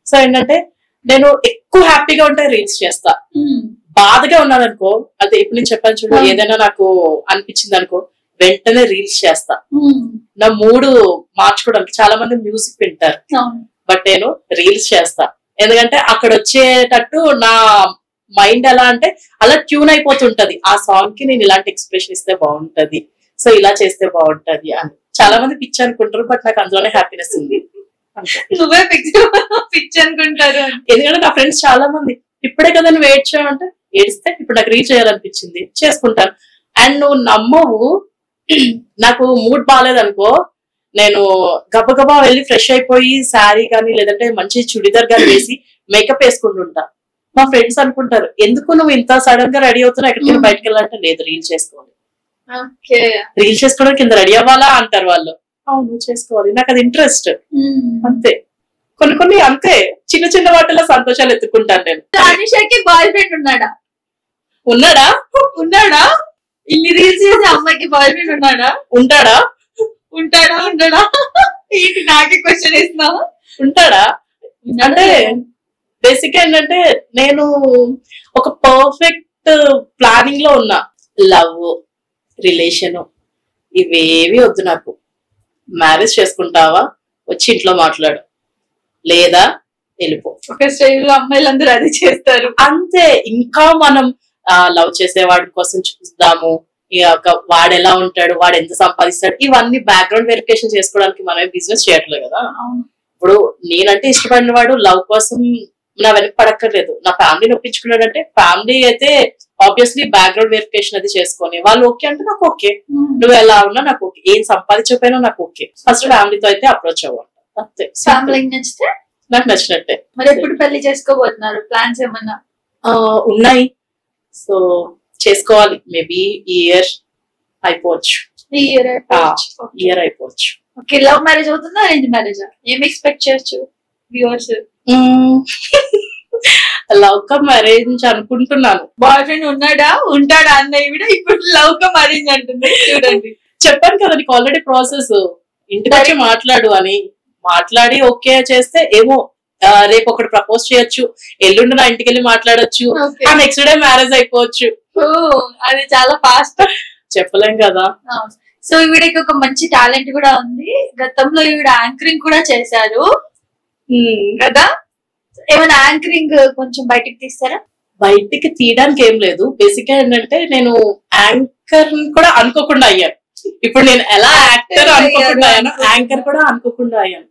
సో ఏంటంటే నేను ఎక్కువ హ్యాపీగా ఉంటే రీల్స్ చేస్తా, బాధగా ఉన్నాను అనుకో, అదే ఇప్పుడు నేను చెప్పాను చూడు, ఏదైనా నాకు అనిపించింది అనుకో వెంటనే రీల్స్ చేస్తా నా మూడు మార్చుకోవడానికి. చాలా మంది మ్యూజిక్ వింటారు, బట్ నేను రీల్స్ చేస్తా. ఎందుకంటే అక్కడ వచ్చేటట్టు నా మైండ్ ఎలా అంటే అలా ట్యూన్ అయిపోతుంటది. ఆ సాంగ్ కి నేను ఇలాంటి ఎక్స్ప్రెషన్ ఇస్తే బాగుంటది, సో ఇలా చేస్తే బాగుంటది అని. చాలా మంది పిచ్చి అనుకుంటారు, బట్ నాకు అందులోనే హ్యాపీనెస్ ఉంది. నువ్వే పిచ్చి అనుకుంటారు. ఎందుకంటే నా ఫ్రెండ్స్ చాలా మంది ఇప్పుడే కదా నువ్వు ఏడ్చావంటే, ఏడిస్తే ఇప్పుడు నాకు రీచ్ చేయాలనిపించింది చేసుకుంటాను. అండ్ నువ్వు నమ్మవు, నాకు మూడ్ బాగాలేదనుకో నేను గబగబా వెళ్ళి ఫ్రెష్ అయిపోయి శారీ కానీ లేదంటే మంచి చుడిదార్ కానీ వేసి మేకప్ వేసుకుంటుంటా. మా ఫ్రెండ్స్ అనుకుంటారు ఎందుకు నువ్వు ఇంత సడన్ గా రెడీ అవుతున్నా, ఎక్కడికి బయటకు వెళ్ళాలంటే లేదు రీల్ చేసుకోవాలి, రీల్ చేసుకోవడానికి కింద రెడీ అవ్వాలా అంటారు వాళ్ళు. అవును చేసుకోవాలి, నాకు అది ఇంట్రెస్ట్ అంతే. కొన్ని అంతే చిన్న చిన్న వాటిలో సంతోషాలు ఎత్తుకుంటాను నేను. అనిషాకి బాయ్ ఫ్రెండ్ ఉన్నాడా? ఉన్నాడా ఇన్ని రీల్స్ చేసే అమ్మాయికి బాయ్ ఫ్రెండ్ ఉన్నాడా? ఉంటాడా ఏంటి నాకే క్వశ్చన్ ఇస్తున్నావా? ఉంటాడా అంటే బేసిక్ ఏంటంటే నేను ఒక పర్ఫెక్ట్ ప్లానింగ్ లో ఉన్నా. లవ్ రిలేషన్ ఇవేవి వద్దు నాకు. మ్యారేజ్ చేసుకుంటావా వచ్చి ఇంట్లో మాట్లాడు, లేదా వెళ్ళిపో. ఒక స్టైల్ లో అమ్మాయిలందరూ అది చేస్తారు అంతే. ఇంకా మనం లవ్ చేసేవాడి కోసం చూద్దాము, వాడు ఎలా ఉంటాడు, వాడు ఎంత సంపాదిస్తాడు, ఇవన్నీ బ్యాక్గ్రౌండ్ వెరిఫికేషన్ చేసుకోవడానికి మనం బిజినెస్ చేయట్లేదు కదా. ఇప్పుడు నేనంటే ఇష్టపడిన వాడు లవ్ కోసం నా వెనక పడక్కర్లేదు. నా ఫ్యామిలీని ఒప్పించుకున్నాడంటే ఫ్యామిలీ అయితే ఆబ్వియస్లీ బ్యాక్గ్రౌండ్ వెరిఫికేషన్ అది చేసుకొని వాళ్ళు ఓకే అంటే నాకు ఓకే, నువ్వు ఎలా ఉన్నా నాకు ఓకే, ఏం సంపాదించకపోయినా నాకు ఓకే. ఫస్ట్ ఫ్యామిలీతో అయితే అప్రోచ్ అవ్వాలి అంతే. ఫ్యామిలీకి నచ్చితే నాకు నచ్చినట్టే. మరి ఎప్పుడు పెళ్లి చేసుకోబోతున్నారు? ప్లాన్స్ ఏమన్నా ఉన్నాయి, సో చేసుకోవాలి. మేబీ ఈ ఇయర్ అయిపోవచ్చు. ఇయర్ అయిపోవచ్చు. ఓకే. లవ్ మ్యారేజ్ అవుతుందా అరేంజ్ మ్యారేజా? ఏం ఎక్స్పెక్ట్ చేయొచ్చు వ్యూవర్స్? లవ్ కమ్ అరేంజ్ అనుకుంటున్నాను. బాయ్ ఫ్రెండ్ ఉంటాడా అన్నయ్య కూడా ఇప్పుడు లవ్ కమ్ అరేంజ్ అంటుంది. చూడండి చెప్పాను కదా నీకు ఆల్రెడీ ప్రాసెస్. ఇంటికి వచ్చి మాట్లాడు అని మాట్లాడి ఓకే చేస్తే ఏమో రేపు ఒకటి ప్రపోజ్ చేయొచ్చు, ఎల్లుండి నా ఇంటికి వెళ్ళి మాట్లాడొచ్చు, ఆ నెక్స్ట్ డే మ్యారేజ్ అయిపోవచ్చు. అది చాలా ఫాస్ట్, చెప్పలేం కదా. సో ఈవిడకి ఒక మంచి టాలెంట్ కూడా ఉంది. గతంలో ఈవిడ యాంకరింగ్ కూడా చేశారు కదా. ఏమైనా యాంకరింగ్ కొంచెం బయటికి తీస్తారా? బయటికి తీయడానికి ఏం లేదు. బేసిక్ గా ఏంటంటే నేను యాంకర్ కూడా అనుకోకుండా అయ్యాను. ఇప్పుడు నేను ఎలా యాక్టర్ అనుకోకుండా అయ్యాను, యాంకర్ కూడా అనుకోకుండా అయ్యాను.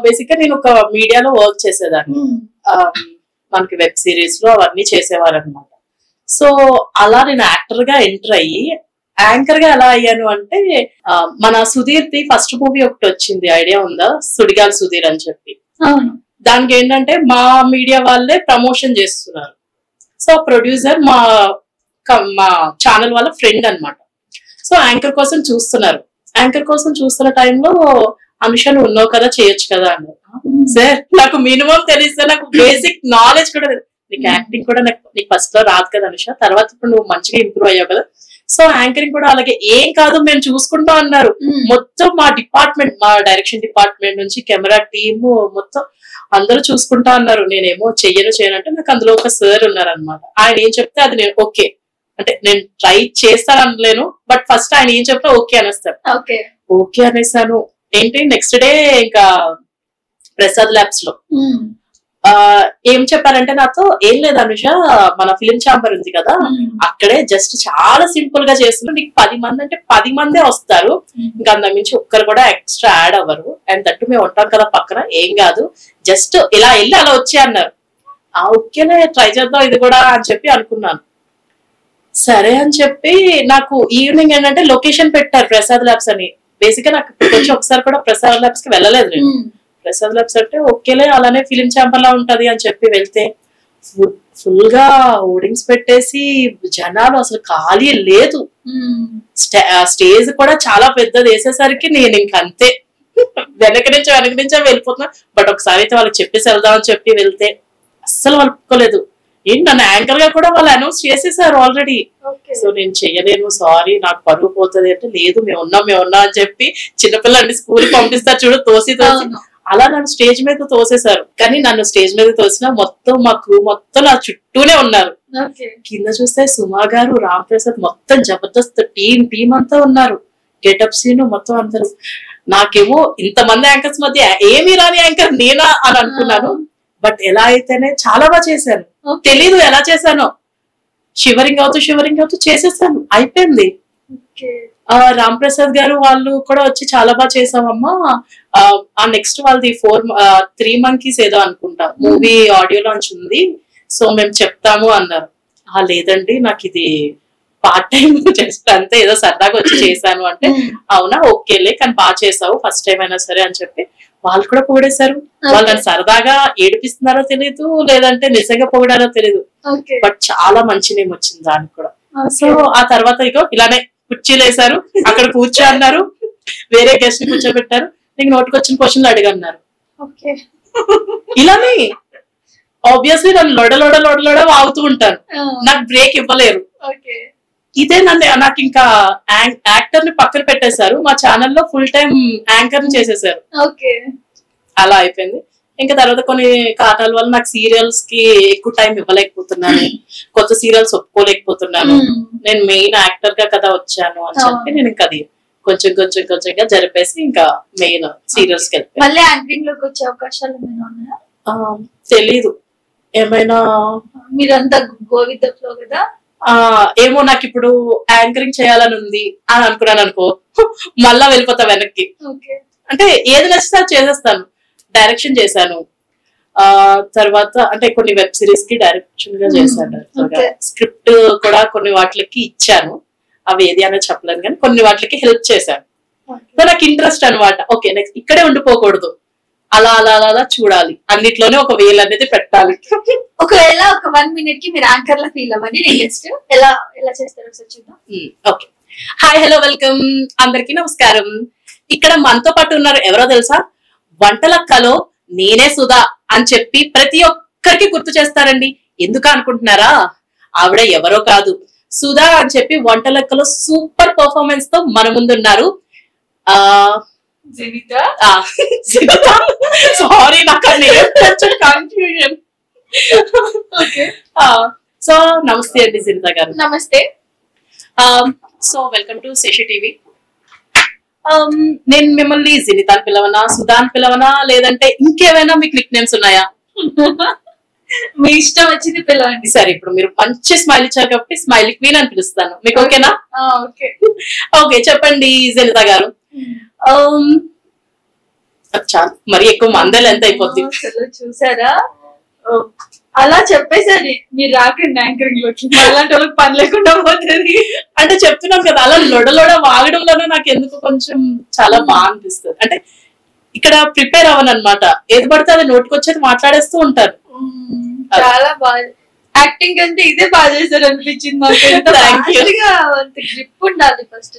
బేసిక్ గా నేను ఒక మీడియాలో వర్క్ చేసేదాన్ని. మనకి వెబ్ సిరీస్ లో అవన్నీ చేసేవారు అనమాట. సో అలా నేను యాక్టర్ గా ఎంటర్ అయ్యి యాంకర్ గా ఎలా అయ్యాను అంటే మన సుధీర్ ది ఫస్ట్ మూవీ ఒకటి వచ్చింది, ఐడియా ఉందా? సుడిగాలి సుధీర్ అని చెప్పి. దానికి ఏంటంటే మా మీడియా వాళ్ళే ప్రమోషన్ చేస్తున్నారు. సో ప్రొడ్యూసర్ మా ఛానల్ వాళ్ళ ఫ్రెండ్ అన్నమాట. సో యాంకర్ కోసం చూస్తున్నారు. యాంకర్ కోసం చూస్తున్న టైంలో అనుష నువ్వు ఉన్నావు కదా, చేయొచ్చు కదా అన్నారు. సార్ నాకు మినిమం తెలిస్తే, నాకు బేసిక్ నాలెడ్జ్ కూడా, నీకు యాక్టింగ్ కూడా నీకు ఫస్ట్ లో రాదు కదా అనుష, తర్వాత ఇప్పుడు నువ్వు మంచిగా ఇంప్రూవ్ అయ్యావు కదా, సో యాంకరింగ్ కూడా అలాగే ఏం కాదు మేము చూసుకుంటాం అన్నారు. మొత్తం మా డిపార్ట్మెంట్, మా డైరెక్షన్ డిపార్ట్మెంట్ నుంచి కెమెరా టీమ్ మొత్తం అందరూ చూసుకుంటా అన్నారు. నేనేమో చెయ్యను అంటే నాకు అందులో ఒక సార్ ఉన్నారు అనమాట. ఆయన ఏం చెప్తే అది నేను ఓకే అంటే నేను ట్రై చేస్తాను అనలేను, బట్ ఫస్ట్ ఆయన ఏం చెప్తే ఓకే అనేస్తాను. ఓకే అనేసాను. ఏంటి నెక్స్ట్ డే ఇంకా ప్రసాద్ ల్యాబ్స్ లో ఏం చెప్పారంటే నాతో, ఏం లేదు అనుష, మన ఫిలిం ఛాంబర్ ఉంది కదా అక్కడే జస్ట్ చాలా సింపుల్ గా చేస్తున్నారు, నీకు 10 మంది అంటే 10 మందే వస్తారు, ఇంకా అంతకు మించి ఒక్కరు కూడా ఎక్స్ట్రా యాడ్ అవ్వరు, అండ్ తట్టు మేము ఉంటాం కదా పక్కన, ఏం కాదు జస్ట్ ఇలా వెళ్ళి అలా వచ్చే అన్నారు. ఓకేనే ట్రై చేద్దాం ఇది కూడా అని చెప్పి అనుకున్నాను. సరే అని చెప్పి నాకు ఈవినింగ్ ఏంటంటే లొకేషన్ పెట్టారు ప్రసాద్ ల్యాబ్స్ అని. బేసిక్ గా నాకు కొంచెం ఒకసారి కూడా ప్రసాద్ ల్యాబ్స్ కి వెళ్ళలేదు నేను. ప్రసాద్ ల్యాబ్స్ అంటే ఓకేలే అలానే ఫిలిం ఛాంబర్ లా ఉంటది అని చెప్పి వెళ్తే ఫుల్ గా హోర్డింగ్స్ పెట్టేసి జనాలు అసలు ఖాళీ లేదు. స్టేజ్ కూడా చాలా పెద్దది వేసేసరికి నేను ఇంకంతే వెనక నుంచే వెళ్ళిపోతున్నా. బట్ ఒకసారి అయితే వాళ్ళకి చెప్పేసి వెళ్దామని చెప్పి వెళ్తే అస్సలు వాళ్ళు ఒప్పుకోలేదు. ఏంటి నన్ను యాంకర్ గా కూడా వాళ్ళు అనౌన్స్ చేసేసారు ఆల్రెడీ. సో నేను చెయ్యలేను, సారీ నాకు పరుగు పోతుంది అంటే, లేదు మేము ఉన్నాం అని చెప్పి చిన్నపిల్లల్ని స్కూల్ పంపిస్తారు చూడు, తోసి అలా నన్ను స్టేజ్ మీద తోసేశారు. కానీ నన్ను స్టేజ్ మీద తోసిన మొత్తం మా క్రూ మొత్తం నా చుట్టూనే ఉన్నారు. కింద చూస్తే సుమా గారు, రామ్ ప్రసాద్ మొత్తం జబర్దస్త్ టీం అంతా ఉన్నారు. గెటప్ సీన్ మొత్తం అందరు. నాకేమో ఇంతమంది యాంకర్స్ మధ్య ఏమీ రాని యాంకర్ నేనా అని అనుకున్నాను. బట్ ఎలా అయితేనే చాలా బాగా చేశాను. తెలీదు ఎలా చేశానో, షివరింగ్ అవుతూ చేసేసాను, అయిపోయింది. రామ్ ప్రసాద్ గారు వాళ్ళు కూడా వచ్చి చాలా బాగా చేసామమ్మా, ఆ నెక్స్ట్ వాళ్ళది 3 monkeys ఏదో అనుకుంటా మూవీ ఆడియో లాంచ్ ఉంది, సో మేము చెప్తాము అన్నారు. లేదండి నాకు ఇది పార్ట్ టైం జస్ట్ అంతే, ఏదో సరదాగా వచ్చి చేశాను అంటే, అవునా ఓకేలే కానీ బాగా చేసావు ఫస్ట్ టైం అయినా సరే అని చెప్పి వాళ్ళు కూడా పొగిడేశారు. వాళ్ళని సరదాగా ఏడిపిస్తున్నారో తెలీదు, లేదంటే నిజంగా పొగిడారో తెలీదు, బట్ చాలా మంచి నేమ్ వచ్చింది దానికి కూడా. సో ఆ తర్వాత ఇగో ఇలానే కుర్చీలు వేశారు, అక్కడ కూర్చో అన్నారు, వేరే గెస్ట్ ని కూర్చోబెట్టారు, నీకు నోటికొచ్చిన క్వశ్చన్లు అడిగన్నారు. ఇలానే ఆబ్వియస్లీ నన్ను లొడ వాగుతూ ఉంటాను, నాకు బ్రేక్ ఇవ్వలేరు. ఇదే నాకు ఇంకా యాక్టర్ ని పక్కన పెట్టేశారు, మా ఛానల్లో ఫుల్ టైం యాంకర్ ని చేసేసారు. అలా అయిపోయింది. ఇంకా తర్వాత కొన్ని కారణాల వల్ల నాకు సీరియల్స్ కి ఎక్కువ టైం ఇవ్వలేకపోతున్నాను, కొత్త సీరియల్స్ ఒప్పుకోలేకపోతున్నాను. నేను మెయిన్ యాక్టర్ గా కదా వచ్చాను అని చెప్పి నేను ఇంకా అది కొంచెంగా జరిపేసి ఇంకా మెయిన్ సీరియల్స్ కి తెలీదు. ఏమైనా మీరంతా గోవింద ఫ్లో కదా, ఏమో నాకు ఇప్పుడు యాంకరింగ్ చేయాలని ఉంది అని అనుకున్నాను అనుకో, మళ్ళా వెళ్ళిపోతా వెనక్కి. అంటే ఏది నచ్చితే చేసేస్తాను. డైరెక్షన్ చేశాను, తర్వాత అంటే కొన్ని వెబ్ సిరీస్ కి డైరెక్షన్ గా చేశాను, స్క్రిప్ట్ కూడా కొన్ని వాటికి ఇచ్చాను, అవి ఏది అనేది చెప్పలేను కానీ కొన్ని వాటికి హెల్ప్ చేశాను. సో నాకు ఇంట్రెస్ట్ అనమాట. ఓకే నెక్స్ట్ ఇక్కడే ఉండిపోకూడదు, అలా అలా అలా చూడాలి, అన్నిట్లోనే ఒక వేలు అనేది పెట్టాలి. ఒకవేళ ఒక 1 minute కి మీరు యాంకర్ లా ఫీల్ అవ్వండి, నెక్స్ట్ ఎలా చేస్తారో చూద్దాం. ఓకే, హాయ్ హలో వెల్కమ్, అందరికి నమస్కారం. ఇక్కడ మనతో పాటు ఉన్నారు ఎవరో తెలుసా, వంటలక్కలో నేనే సుధా అని చెప్పి ప్రతి ఒక్కరికి గుర్తు చేస్తారండి. ఎందుకు అనుకుంటున్నారా, ఆవిడ ఎవరో కాదు, సుధా అని చెప్పి వంటలక్కలో సూపర్ పర్ఫార్మెన్స్ తో మన ముందున్నారు. సారీ నాకు కొంచెం కన్ఫ్యూజన్. సో నమస్తే అండి జినిత గారు. నమస్తే. So welcome to Shashi TV. నేను మిమ్మల్ని జినిత అని పిలవనా, సుధా అని పిలవనా, లేదంటే ఇంకేమైనా మీకు నిక్ నేమ్స్ ఉన్నాయా? మీ ఇష్టం వచ్చింది పిలవండి. సరే, ఇప్పుడు మీరు మంచి స్మైల్ ఇచ్చారు కాబట్టి స్మైల్ క్వీన్ అని పిలుస్తాను, మీకు ఓకేనా? ఓకే చెప్పండి జినిత గారు. మరి ఎక్కువ మందలు ఎంత అయిపోద్ది చూసారా, అలా చెప్పేసరి మీరు రాకండి యాంకరింగ్ లోకి, అలాంటి వాళ్ళకి పని లేకుండా పోతుంది. అంటే చెప్తున్నాం కదా, అలా లొడ వాగడంలోనే నాకు ఎందుకు కొంచెం చాలా బాగా అనిపిస్తుంది. అంటే ఇక్కడ ప్రిపేర్ అవ్వను అనమాట. ఏది పడితే అది నోటికి వచ్చేది మాట్లాడేస్తూ ఉంటారు. చాలా బాగా యాక్టింగ్ అంటే ఇదే బాగా చేశారు అనిపించింది నాకు. గ్రిప్ ఉండాలి ఫస్ట్.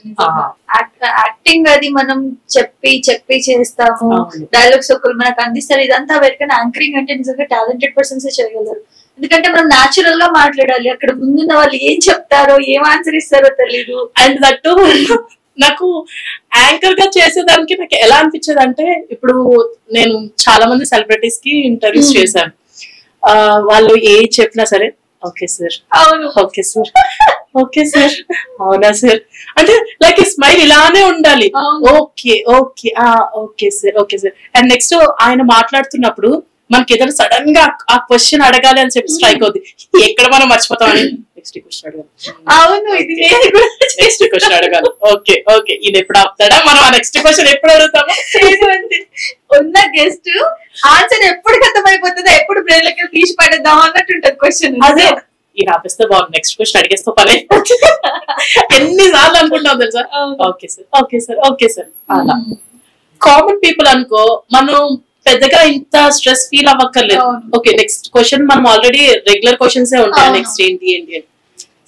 యాక్టింగ్ అది మనం చెప్పి చెప్పి చేస్తాము, డైలాగ్స్ ఒకరు మనకు అందిస్తారు, ఇదంతా వేరే. యాంకరింగ్ అంటే నిజంగా టాలెంటెడ్ పర్సన్స్ చేయగలరు. ఎందుకంటే మనం న్యాచురల్ గా మాట్లాడాలి. అక్కడ ముందున్న వాళ్ళు ఏం చెప్తారో ఏం ఆన్సర్ ఇస్తారో తెలీదు. అండ్ దట్టు నాకు యాంకర్ గా చేసేదానికి నాకు ఎలా అనిపించేది అంటే, ఇప్పుడు నేను చాలా మంది సెలబ్రిటీస్ కి ఇంటర్వ్యూస్ చేశాను. వాళ్ళు ఏ చెప్పినా సరే ఓకే సార్, అవును ఓకే సార్, ఓకే సార్, అవునా సార్ అంటే లైక్ స్మైల్ ఇలానే ఉండాలి. Okay okay okay sir, okay sir. And next ఆయన మాట్లాడుతున్నప్పుడు మనకి ఏదైనా సడన్ గా ఆ క్వశ్చన్ అడగాలి అని చెప్పి స్ట్రైక్ అవుతుంది. ఎక్కడ మనం మర్చిపోతామని నెక్స్ట్ క్వశ్చన్ అడగాలి. అవును, ఇది నెక్స్ట్ క్వశ్చన్ అడగాలి. ఓకే ఓకే, ఇది ఎప్పుడు ఆపుతాడా, మనం ఆ నెక్స్ట్ క్వశ్చన్ ఎప్పుడు అడుగుతాము. ఉన్న గెస్ట్ ఆన్సర్ ఎప్పుడు ఖతం అయిపోతుందో, ఎప్పుడు బ్రెయిన్ లెక్క తీసి పడేద్దాం అన్నట్టు ఉంటది క్వశ్చన్. అదే ఇది ఆపిస్తే బాగుంది, నెక్స్ట్ క్వశ్చన్ అడిగేస్తే పని. ఎన్నిసార్లు అనుకుంటాం తెలుసా, okay sir, okay sir, okay sir. అలా కామన్ పీపుల్ అనుకో మనం పెద్దగా ఇంత స్ట్రెస్ ఫీల్ అవ్వక్కర్లేదు. ఓకే నెక్స్ట్ క్వశ్చన్ మనం ఆల్రెడీ రెగ్యులర్ క్వశ్చన్స్ ఏ ఉంటాయి, నెక్స్ట్ ఏంటి ఏంటి అని.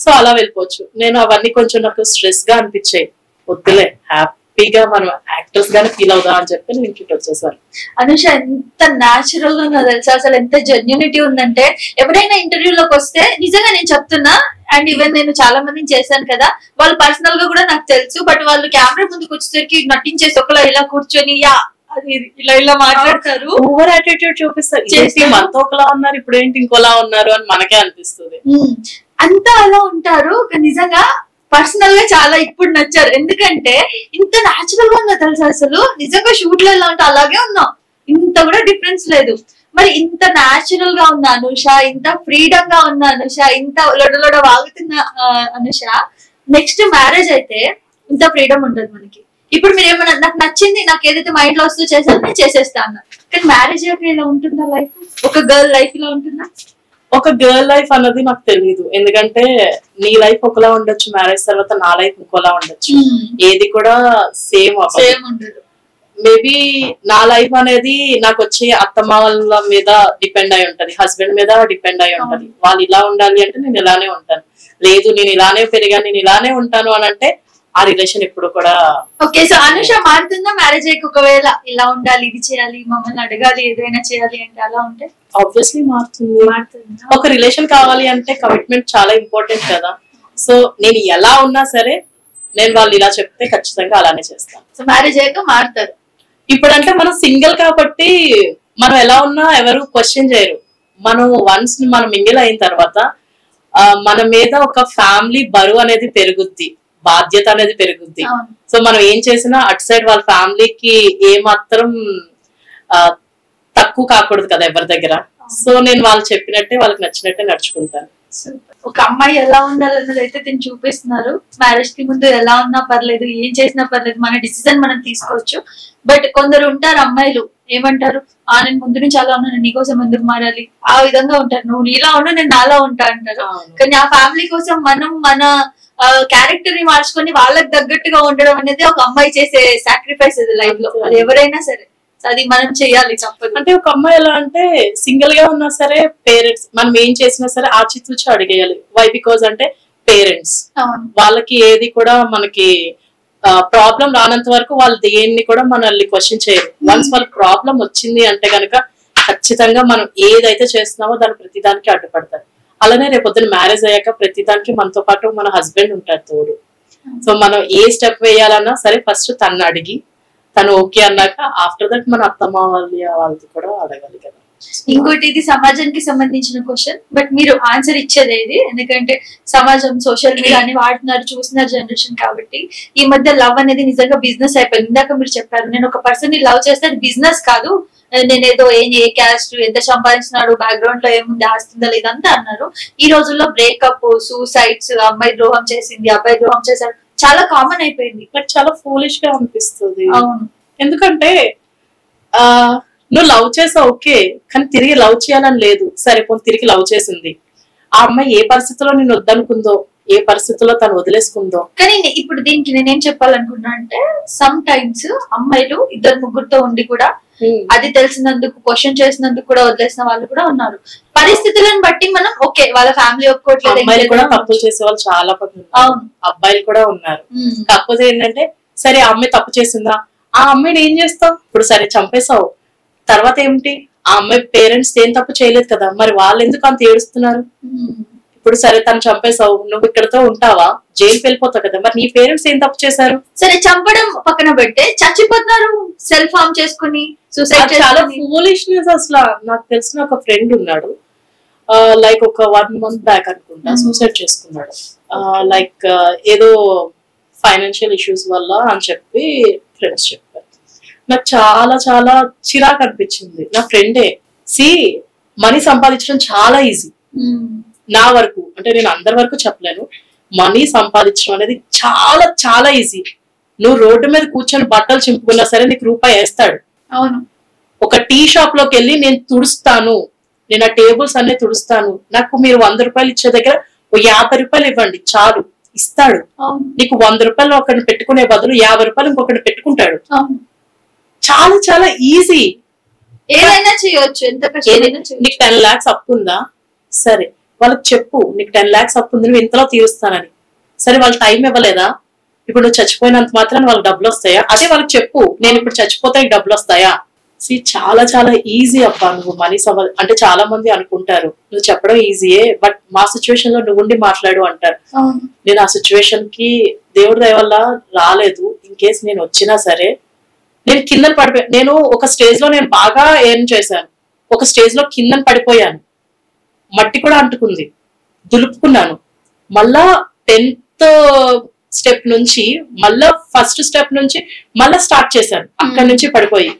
సో అలా వెళ్ళిపోవచ్చు. నేను అవన్నీ కొంచెం నాకు స్ట్రెస్ గా అనిపించాయి. వద్దులే, హ్యాపీగా మనం యాక్టర్స్ గానే ఫీల్ అవుదాం అని చెప్పి నేను ఇంటికి వచ్చేసాను. అనుష ఎంత న్యాచురల్ గా ఉందో తెలుసా, అసలు ఎంత జెన్యూనిటీ ఉందంటే. ఎవరైనా ఇంటర్వ్యూలోకి వస్తే నిజంగా నేను చెప్తున్నా, అండ్ ఈవెన్ నేను చాలా మందిని చేశాను కదా, వాళ్ళు పర్సనల్ గా కూడా నాకు తెలుసు. బట్ వాళ్ళు కెమెరా ముందుకు వచ్చేసరికి నటించేసి ఒకలా ఇలా కూర్చొని అది ఇలా ఇలా మాట్లాడతారు, ఓవర్ యాటిట్యూడ్ చూపిస్తారు. మనతో ఒకలా ఉన్నారు, ఇప్పుడు ఏంటి ఇంకోలా ఉన్నారు అని మనకే అనిపిస్తుంది. అంతా అలా ఉంటారు. నిజంగా పర్సనల్ గా చాలా ఇప్పుడు నచ్చారు. ఎందుకంటే ఇంత న్యాచురల్ గా ఉందో తెలుసా, అసలు నిజంగా షూట్ లో ఎలా ఉంటే అలాగే ఉన్నాం, ఇంత కూడా డిఫరెన్స్ లేదు. మరి ఇంత న్యాచురల్ గా ఉన్న అనుష, ఇంత ఫ్రీడమ్ గా ఉన్న అనుష, ఇంత లొడలొడ వాగుతున్న అనుష, నెక్స్ట్ మ్యారేజ్ అయితే ఇంత ఫ్రీడమ్ ఉంటుంది మనకి. ఇప్పుడు మీరు ఏమన్నా నాకు నచ్చింది, నాకు ఏదైతే మైండ్ లో వస్తూ చేశాను నేను చేసేస్తా అన్నా. కానీ మ్యారేజ్ ఇలా ఉంటుందా లైఫ్, ఒక గర్ల్ లైఫ్ ఇలా ఉంటుందా? ఒక గర్ల్ లైఫ్ అన్నది నాకు తెలియదు. ఎందుకంటే నీ లైఫ్ ఒకలా ఉండొచ్చు, మ్యారేజ్ తర్వాత నా లైఫ్ ఇంకోలా ఉండొచ్చు. ఏది కూడా సేమ్ ఉండదు. మేబీ నా లైఫ్ అనేది నాకు వచ్చి అత్తమ్మ వాళ్ళ మీద డిపెండ్ అయి ఉంటది, హస్బెండ్ మీద డిపెండ్ అయి ఉంటది. వాళ్ళు ఇలా ఉండాలి అంటే నేను ఇలానే ఉంటాను, లేదు నేను ఇలానే పెరిగాను నేను ఇలానే ఉంటాను అని అంటే ఆ రిలేషన్ ఎప్పుడు కూడా. ఓకే, సో అనుష మారుతుందా మ్యారేజ్ అయ్యి? ఒకవేళ ఇలా ఉండాలి, ఇది చేయాలి, మమ్మల్ని అడగాలి, ఏదైనా చేయాలి అంటే అలా ఉంటే ఆబ్వియస్లీ మారుతుంది. ఒక రిలేషన్ కావాలి అంటే కమిట్మెంట్ చాలా ఇంపార్టెంట్ కదా. సో నేను ఎలా ఉన్నా సరే నేను వాళ్ళు ఇలా చెప్తే ఖచ్చితంగా అలానే చేస్తాను. సో మ్యారేజ్ అయ్యాక మారుతారు. ఇప్పుడంటే మనం సింగిల్ కాబట్టి మనం ఎలా ఉన్నా ఎవరు క్వశ్చన్ చేయరు. మనం వన్స్ మనం మింగిల్ అయిన తర్వాత మన మీద ఒక ఫ్యామిలీ బరువు అనేది పెరుగుద్ది, బాధ్యత అనేది పెరుగుద్ది. సో మనం ఏం చేసినా అటు సైడ్ వాళ్ళ ఫ్యామిలీకి ఏ మాత్రం తక్కువ కాకూడదు కదా ఎవరి దగ్గర. సో నేను వాళ్ళు చెప్పినట్టే వాళ్ళకి నచ్చినట్టే నడుచుకుంటాను. ఒక అమ్మాయి ఎలా ఉండాలన్నది అయితే దీన్ని చూపిస్తున్నారు. మ్యారేజ్ కి ముందు ఎలా ఉన్నా పర్లేదు, ఏం చేసినా పర్లేదు, మన డిసిజన్ మనం తీసుకోవచ్చు. బట్ కొందరు ఉంటారు అమ్మాయిలు ఏమంటారు, నేను ముందు నుంచి అలా ఉన్నా, నేను నీకోసం ఎందుకు మారాలి, ఆ విధంగా ఉంటారు. నువ్వు నీలా ఉన్నా నేను నాలా ఉంటా అంటారు. కానీ ఆ ఫ్యామిలీ కోసం మనం మన క్యారెక్టర్ ని మార్చుకొని వాళ్ళకి తగ్గట్టుగా ఉండడం అనేది ఒక అమ్మాయి చేసే సాక్రిఫైస్ అది లైఫ్ లో. అది ఎవరైనా సరే అది మనం చెయ్యాలి, తప్పదు. అంటే ఒక అమ్మాయి ఎలా అంటే సింగిల్ గా ఉన్నా సరే పేరెంట్స్ మనం ఏం చేసినా సరే ఆచితూచి అడిగేయాలి. వై బికాజ్ అంటే పేరెంట్స్ వాళ్ళకి ఏది కూడా మనకి ప్రాబ్లం రానంత వరకు వాళ్ళు దేన్ని కూడా మనల్ని క్వశ్చన్ చేయరు. వన్స్ వాళ్ళ ప్రాబ్లం వచ్చింది అంటే కనుక ఖచ్చితంగా మనం ఏదైతే చేస్తున్నామో దాని ప్రతిదానికి అడ్డుపడతారు. అలానే రేపొద్దున మ్యారేజ్ అయ్యాక ప్రతిదానికి మనతో పాటు మన హస్బెండ్ ఉంటారు తోడు. సో మనం ఏ స్టెప్ వేయాలన్నా సరే ఫస్ట్ తను అడిగి తను ఓకే అన్నాక ఆఫ్టర్ దట్ మన అత్తమ్మ వాళ్ళది కూడా అడగాలి కదా. ఇంకోటి ఇది సమాజానికి సంబంధించిన క్వశ్చన్, బట్ మీరు ఆన్సర్ ఇచ్చేది ఇది. ఎందుకంటే సమాజం సోషల్ మీడియా అని వాడుతున్నారు, చూస్తున్నారు జనరేషన్ కాబట్టి. ఈ మధ్య లవ్ అనేది నిజంగా బిజినెస్ అయిపోయింది. ఇందాక మీరు చెప్పారు నేను ఒక పర్సన్ ని లవ్ చేస్తే బిజినెస్ కాదు, నేనేదో ఏ క్యాస్ట్ ఎంత సంపాదించినాడు, బ్యాక్గ్రౌండ్ లో ఏముంది, ఆస్తుందా లేదంతా అన్నారు. ఈ రోజుల్లో బ్రేకప్, సూసైడ్స్, అమ్మాయి ద్రోహం చేసింది, అబ్బాయి ద్రోహం చేశాడు, చాలా కామన్ అయిపోయింది. బట్ చాలా ఫూలిష్ గా అనిపిస్తుంది. అవును, ఎందుకంటే నువ్వు లవ్ చేసా ఓకే, కానీ తిరిగి లవ్ చేయాలని లేదు. సరే పోనీ తిరిగి లవ్ చేసింది, ఆ అమ్మాయి ఏ పరిస్థితిలో నేను వద్దనుకుందో, ఏ పరిస్థితుల్లో తను వదిలేసుకుందో. కానీ ఇప్పుడు దీనికి నేనేం చెప్పాలనుకున్నా అంటే సమ్ టైమ్స్ అమ్మాయిలు 2-3 ఉండి కూడా అది తెలిసినందుకు క్వశ్చన్ చేసినందుకు కూడా వదిలేసిన వాళ్ళు కూడా ఉన్నారు. పరిస్థితులను బట్టి మనం ఓకే వాళ్ళ ఫ్యామిలీ ఒప్పుకోవట్లేదు. అమ్మాయిలు కూడా తప్పులు చేసే వాళ్ళు చాలా మంది ఉన్నారు, అబ్బాయిలు కూడా ఉన్నారు. కాకపోతే ఏంటంటే సరే ఆ అమ్మాయి తప్పు చేసిందా, ఆ అమ్మాయిని ఏం చేస్తావు? ఇప్పుడు సరే చంపేశావు, తర్వాత ఏమిటి? ఆ అమ్మాయి పేరెంట్స్ ఏం తప్పు చేయలేదు కదా, మరి వాళ్ళు ఎందుకు అంత ఏడుస్తున్నారు? ఇప్పుడు సరే తను చంపేశావు, నువ్వు ఇక్కడతో ఉంటావా? జైలుకి వెళ్ళిపోతావు కదా, మరి నీ పేరెంట్స్ ఏం తప్పు చేశారు? సరే చంపడం పక్కన పెడితే చచ్చిపోతున్నారు సెల్ఫ్ హార్మ్ చేసుకుని, సూసైడ్. చాలా ఫూలిష్నెస్. అసలు నాకు తెలిసిన ఒక ఫ్రెండ్ ఉన్నాడు, లైక్ ఒక 1 month బ్యాక్ అనుకుంటా సూసైడ్ చేసుకున్నాడు. లైక్ ఏదో ఫైనాన్షియల్ ఇష్యూస్ వల్ల అని చెప్పి ఫ్రెండ్స్ చెప్పారు. నాకు చాలా చాలా చిరాకు అనిపించింది. నా ఫ్రెండే మనీ సంపాదించడం చాలా ఈజీ. నా వరకు అంటే నేను అందరి వరకు చెప్పలేను, మనీ సంపాదించడం అనేది చాలా చాలా ఈజీ. నువ్వు రోడ్డు మీద కూర్చొని బట్టలు చింపుకున్నా సరే నీకు రూపాయి వేస్తాడు. అవును. ఒక టీ షాప్ లోకి వెళ్ళి నేను తుడుస్తాను, నేను ఆ టేబుల్స్ అన్ని తుడుస్తాను, నాకు మీరు 100 రూపాయలు ఇచ్చే దగ్గర 50 రూపాయలు ఇవ్వండి చాలు, ఇస్తాడు. నీకు 100 రూపాయలు ఒకరిని పెట్టుకునే బదులు 50 రూపాయలు ఇంకొకరిని పెట్టుకుంటాడు. చాలా చాలా ఈజీ. ఏదైనా చేయొచ్చు. నీకు 10 lakhs అప్పు ఉందా, సరే వాళ్ళకి చెప్పు నీకు 10 lakhs అప్పు ఉంది, నువ్వు ఇంతలో తీరుస్తానని. సరే వాళ్ళు టైం ఇవ్వలేదా? ఇప్పుడు నువ్వు చచ్చిపోయినంత మాత్రం వాళ్ళకి డబ్బులు వస్తాయా? అదే వాళ్ళకి చెప్పు, నేను ఇప్పుడు చచ్చిపోతే డబ్బులు వస్తాయా? చాలా చాలా ఈజీ అబ్బా. నువ్వు మనీ అంటే చాలా మంది అనుకుంటారు నువ్వు చెప్పడం ఈజీయే, బట్ మా సిచ్యువేషన్ లో నువ్వు ఉండి మాట్లాడు అంటారు. నేను ఆ సిచ్యువేషన్ కి దేవుడి దయ వల్ల రాలేదు. ఇన్ కేస్ నేను వచ్చినా సరే నేను కింద పడిపోయాను. నేను ఒక స్టేజ్ లో నేను బాగా ఎర్న్ చేశాను, ఒక స్టేజ్ లో కింద పడిపోయాను, మట్టి కూడా అంటుకుంది, దులుపుకున్నాను. మళ్ళా 10th స్టెప్ నుంచి మళ్ళా ఫస్ట్ స్టెప్ నుంచి మళ్ళా స్టార్ట్ చేశాను. అక్కడి నుంచి పడిపోయి